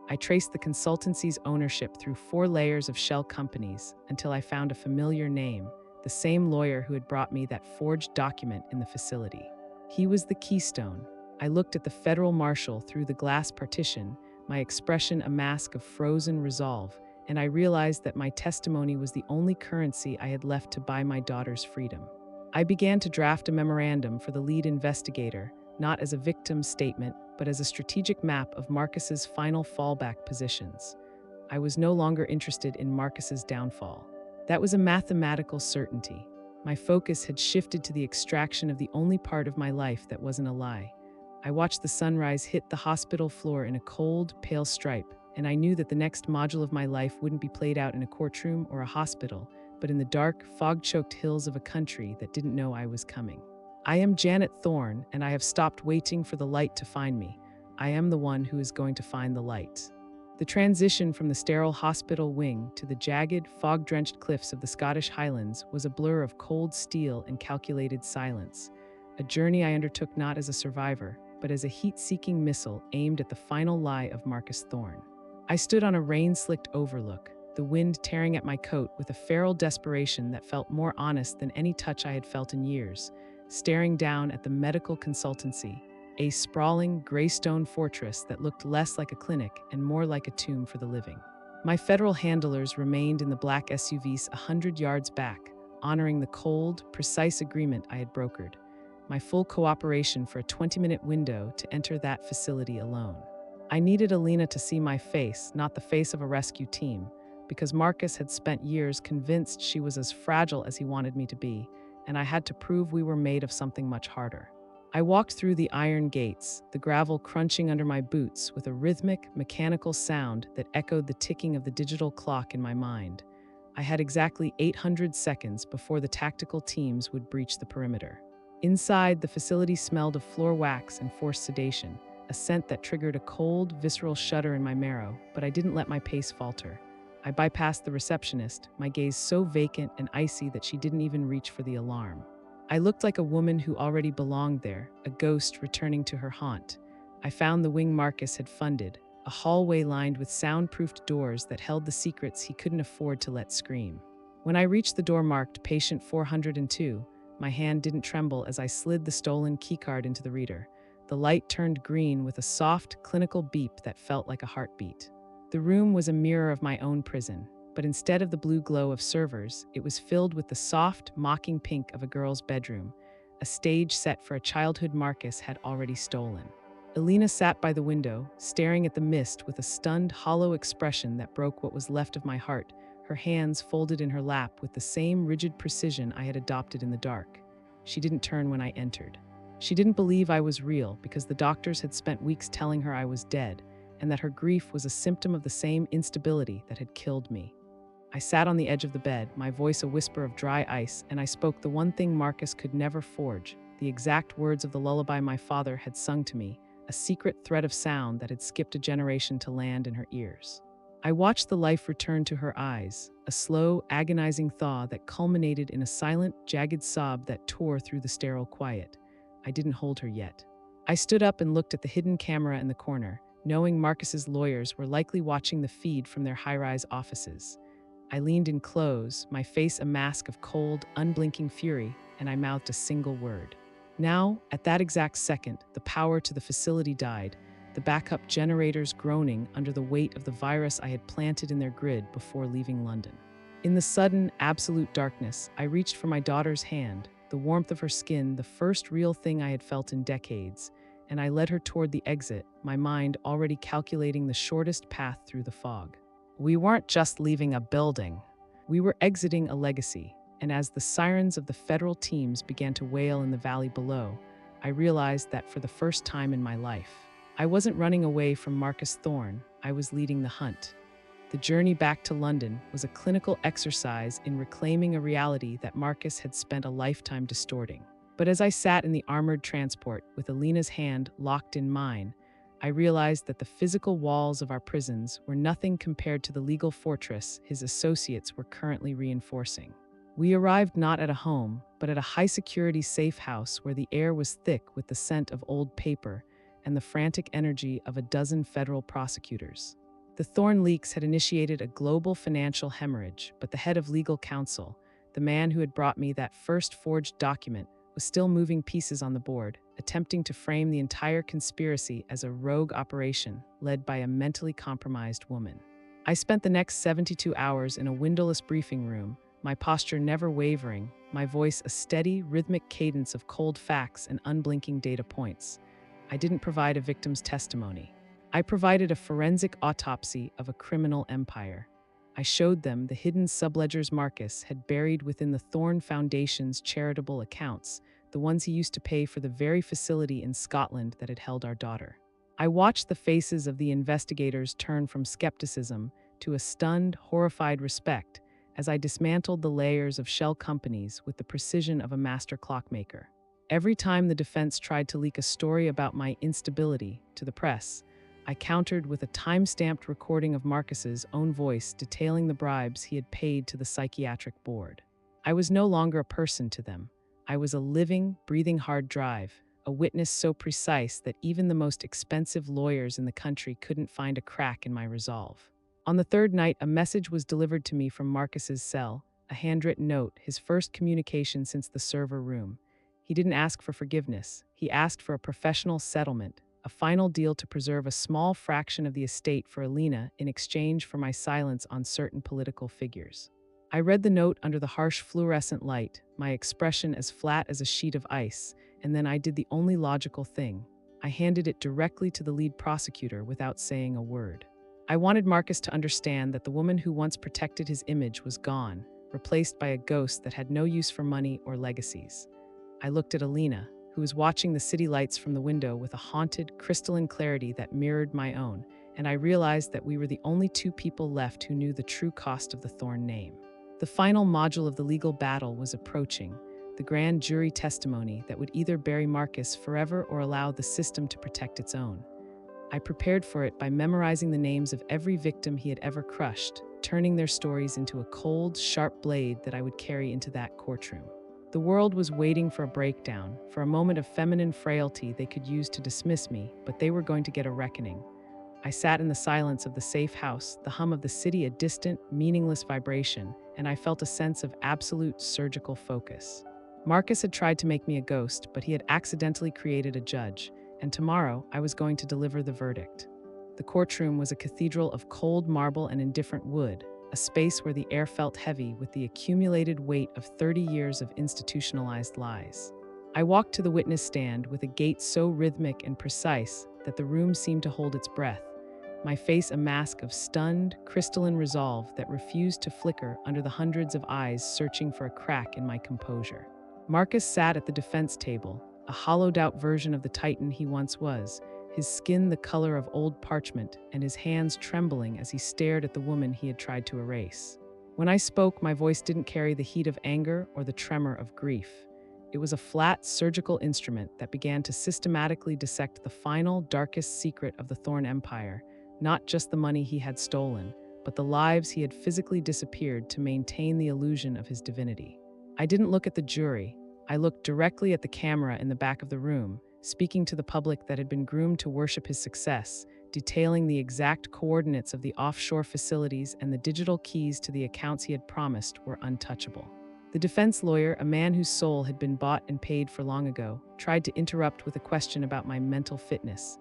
I traced the consultancy's ownership through 4 layers of shell companies until I found a familiar name, the same lawyer who had brought me that forged document in the facility. He was the keystone. I looked at the federal marshal through the glass partition, my expression a mask of frozen resolve, and I realized that my testimony was the only currency I had left to buy my daughter's freedom. I began to draft a memorandum for the lead investigator, not as a victim statement, but as a strategic map of Marcus's final fallback positions. I was no longer interested in Marcus's downfall. That was a mathematical certainty. My focus had shifted to the extraction of the only part of my life that wasn't a lie. I watched the sunrise hit the hospital floor in a cold, pale stripe, and I knew that the next module of my life wouldn't be played out in a courtroom or a hospital, but in the dark, fog-choked hills of a country that didn't know I was coming. I am Janet Thorne, and I have stopped waiting for the light to find me. I am the one who is going to find the light. The transition from the sterile hospital wing to the jagged, fog-drenched cliffs of the Scottish Highlands was a blur of cold steel and calculated silence, a journey I undertook not as a survivor, but as a heat-seeking missile aimed at the final lie of Marcus Thorne. I stood on a rain-slicked overlook, the wind tearing at my coat with a feral desperation that felt more honest than any touch I had felt in years, staring down at the medical consultancy, a sprawling, gray-stone fortress that looked less like a clinic and more like a tomb for the living. My federal handlers remained in the black SUVs 100 yards back, honoring the cold, precise agreement I had brokered. My full cooperation for a 20-minute window to enter that facility alone. I needed Elena to see my face, not the face of a rescue team, because Marcus had spent years convinced she was as fragile as he wanted me to be, and I had to prove we were made of something much harder. I walked through the iron gates, the gravel crunching under my boots with a rhythmic, mechanical sound that echoed the ticking of the digital clock in my mind. I had exactly 800 seconds before the tactical teams would breach the perimeter. Inside, the facility smelled of floor wax and forced sedation, a scent that triggered a cold, visceral shudder in my marrow, but I didn't let my pace falter. I bypassed the receptionist, my gaze so vacant and icy that she didn't even reach for the alarm. I looked like a woman who already belonged there, a ghost returning to her haunt. I found the wing Marcus had funded, a hallway lined with soundproofed doors that held the secrets he couldn't afford to let scream. When I reached the door marked Patient 402, my hand didn't tremble as I slid the stolen keycard into the reader. The light turned green with a soft, clinical beep that felt like a heartbeat. The room was a mirror of my own prison, but instead of the blue glow of servers, it was filled with the soft, mocking pink of a girl's bedroom, a stage set for a childhood Marcus had already stolen. Elena sat by the window, staring at the mist with a stunned, hollow expression that broke what was left of my heart, her hands folded in her lap with the same rigid precision I had adopted in the dark. She didn't turn when I entered. She didn't believe I was real because the doctors had spent weeks telling her I was dead, and that her grief was a symptom of the same instability that had killed me. I sat on the edge of the bed, my voice a whisper of dry ice, and I spoke the one thing Marcus could never forge, the exact words of the lullaby my father had sung to me, a secret thread of sound that had skipped a generation to land in her ears. I watched the life return to her eyes, a slow, agonizing thaw that culminated in a silent, jagged sob that tore through the sterile quiet. I didn't hold her yet. I stood up and looked at the hidden camera in the corner, knowing Marcus's lawyers were likely watching the feed from their high-rise offices. I leaned in close, my face a mask of cold, unblinking fury, and I mouthed a single word. Now, at that exact second, the power to the facility died, the backup generators groaning under the weight of the virus I had planted in their grid before leaving London. In the sudden, absolute darkness, I reached for my daughter's hand, the warmth of her skin, the first real thing I had felt in decades, and I led her toward the exit, my mind already calculating the shortest path through the fog. We weren't just leaving a building. We were exiting a legacy, and as the sirens of the federal teams began to wail in the valley below, I realized that for the first time in my life, I wasn't running away from Marcus Thorne, I was leading the hunt. The journey back to London was a clinical exercise in reclaiming a reality that Marcus had spent a lifetime distorting. But as I sat in the armored transport with Alina's hand locked in mine, I realized that the physical walls of our prisons were nothing compared to the legal fortress his associates were currently reinforcing. We arrived not at a home, but at a high-security safe house where the air was thick with the scent of old paper and the frantic energy of a dozen federal prosecutors. The Thorne leaks had initiated a global financial hemorrhage, but the head of legal counsel, the man who had brought me that first forged document, was still moving pieces on the board, attempting to frame the entire conspiracy as a rogue operation led by a mentally compromised woman. I spent the next 72 hours in a windowless briefing room, my posture never wavering, my voice a steady, rhythmic cadence of cold facts and unblinking data points. I didn't provide a victim's testimony. I provided a forensic autopsy of a criminal empire. I showed them the hidden subledgers Marcus had buried within the Thorne Foundation's charitable accounts, the ones he used to pay for the very facility in Scotland that had held our daughter. I watched the faces of the investigators turn from skepticism to a stunned, horrified respect as I dismantled the layers of shell companies with the precision of a master clockmaker. Every time the defense tried to leak a story about my instability to the press, I countered with a time-stamped recording of Marcus's own voice detailing the bribes he had paid to the psychiatric board. I was no longer a person to them. I was a living, breathing hard drive, a witness so precise that even the most expensive lawyers in the country couldn't find a crack in my resolve. On the third night, a message was delivered to me from Marcus's cell, a handwritten note, his first communication since the server room. He didn't ask for forgiveness. He asked for a professional settlement, a final deal to preserve a small fraction of the estate for Alina in exchange for my silence on certain political figures. I read the note under the harsh fluorescent light, my expression as flat as a sheet of ice, and then I did the only logical thing. I handed it directly to the lead prosecutor without saying a word. I wanted Marcus to understand that the woman who once protected his image was gone, replaced by a ghost that had no use for money or legacies. I looked at Alina, who was watching the city lights from the window with a haunted, crystalline clarity that mirrored my own, and I realized that we were the only two people left who knew the true cost of the Thorne name. The final module of the legal battle was approaching, the grand jury testimony that would either bury Marcus forever or allow the system to protect its own. I prepared for it by memorizing the names of every victim he had ever crushed, turning their stories into a cold, sharp blade that I would carry into that courtroom. The world was waiting for a breakdown, for a moment of feminine frailty they could use to dismiss me, but they were going to get a reckoning. I sat in the silence of the safe house, the hum of the city a distant, meaningless vibration, and I felt a sense of absolute surgical focus. Marcus had tried to make me a ghost, but he had accidentally created a judge, and tomorrow I was going to deliver the verdict. The courtroom was a cathedral of cold marble and indifferent wood, a space where the air felt heavy with the accumulated weight of 30 years of institutionalized lies. I walked to the witness stand with a gait so rhythmic and precise that the room seemed to hold its breath, my face a mask of stunned, crystalline resolve that refused to flicker under the hundreds of eyes searching for a crack in my composure. Marcus sat at the defense table, a hollowed-out version of the titan he once was, his skin the color of old parchment and his hands trembling as he stared at the woman he had tried to erase. When I spoke, my voice didn't carry the heat of anger or the tremor of grief. It was a flat, surgical instrument that began to systematically dissect the final, darkest secret of the Thorn Empire, not just the money he had stolen, but the lives he had physically disappeared to maintain the illusion of his divinity. I didn't look at the jury. I looked directly at the camera in the back of the room, speaking to the public that had been groomed to worship his success, detailing the exact coordinates of the offshore facilities and the digital keys to the accounts he had promised were untouchable. The defense lawyer, a man whose soul had been bought and paid for long ago, tried to interrupt with a question about my mental fitness,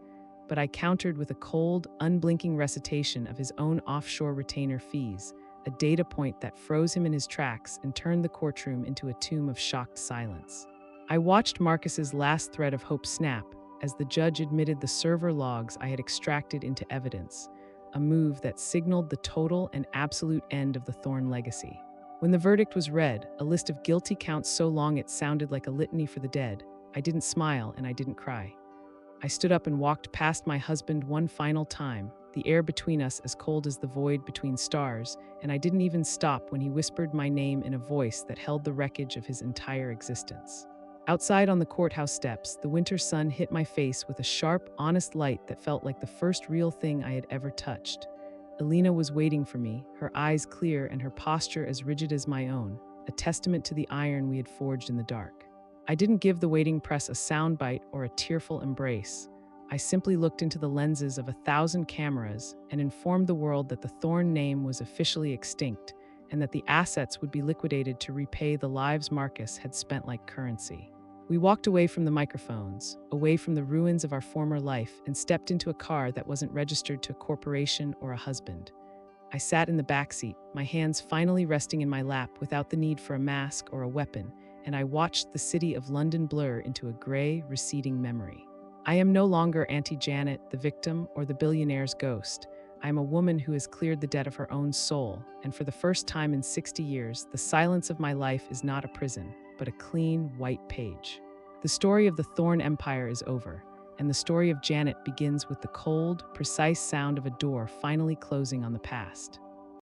but I countered with a cold, unblinking recitation of his own offshore retainer fees, a data point that froze him in his tracks and turned the courtroom into a tomb of shocked silence. I watched Marcus's last thread of hope snap as the judge admitted the server logs I had extracted into evidence, a move that signaled the total and absolute end of the Thorn legacy. When the verdict was read, a list of guilty counts so long it sounded like a litany for the dead, I didn't smile and I didn't cry. I stood up and walked past my husband one final time, the air between us as cold as the void between stars, and I didn't even stop when he whispered my name in a voice that held the wreckage of his entire existence. Outside on the courthouse steps, the winter sun hit my face with a sharp, honest light that felt like the first real thing I had ever touched. Elena was waiting for me, her eyes clear and her posture as rigid as my own, a testament to the iron we had forged in the dark. I didn't give the waiting press a soundbite or a tearful embrace. I simply looked into the lenses of 1,000 cameras and informed the world that the Thorn name was officially extinct and that the assets would be liquidated to repay the lives Marcus had spent like currency. We walked away from the microphones, away from the ruins of our former life, and stepped into a car that wasn't registered to a corporation or a husband. I sat in the backseat, my hands finally resting in my lap without the need for a mask or a weapon, and I watched the city of London blur into a gray, receding memory. I am no longer Auntie Janet, the victim, or the billionaire's ghost. I am a woman who has cleared the debt of her own soul, and for the first time in 60 years, the silence of my life is not a prison, but a clean, white page. The story of the Thorn Empire is over, and the story of Janet begins with the cold, precise sound of a door finally closing on the past.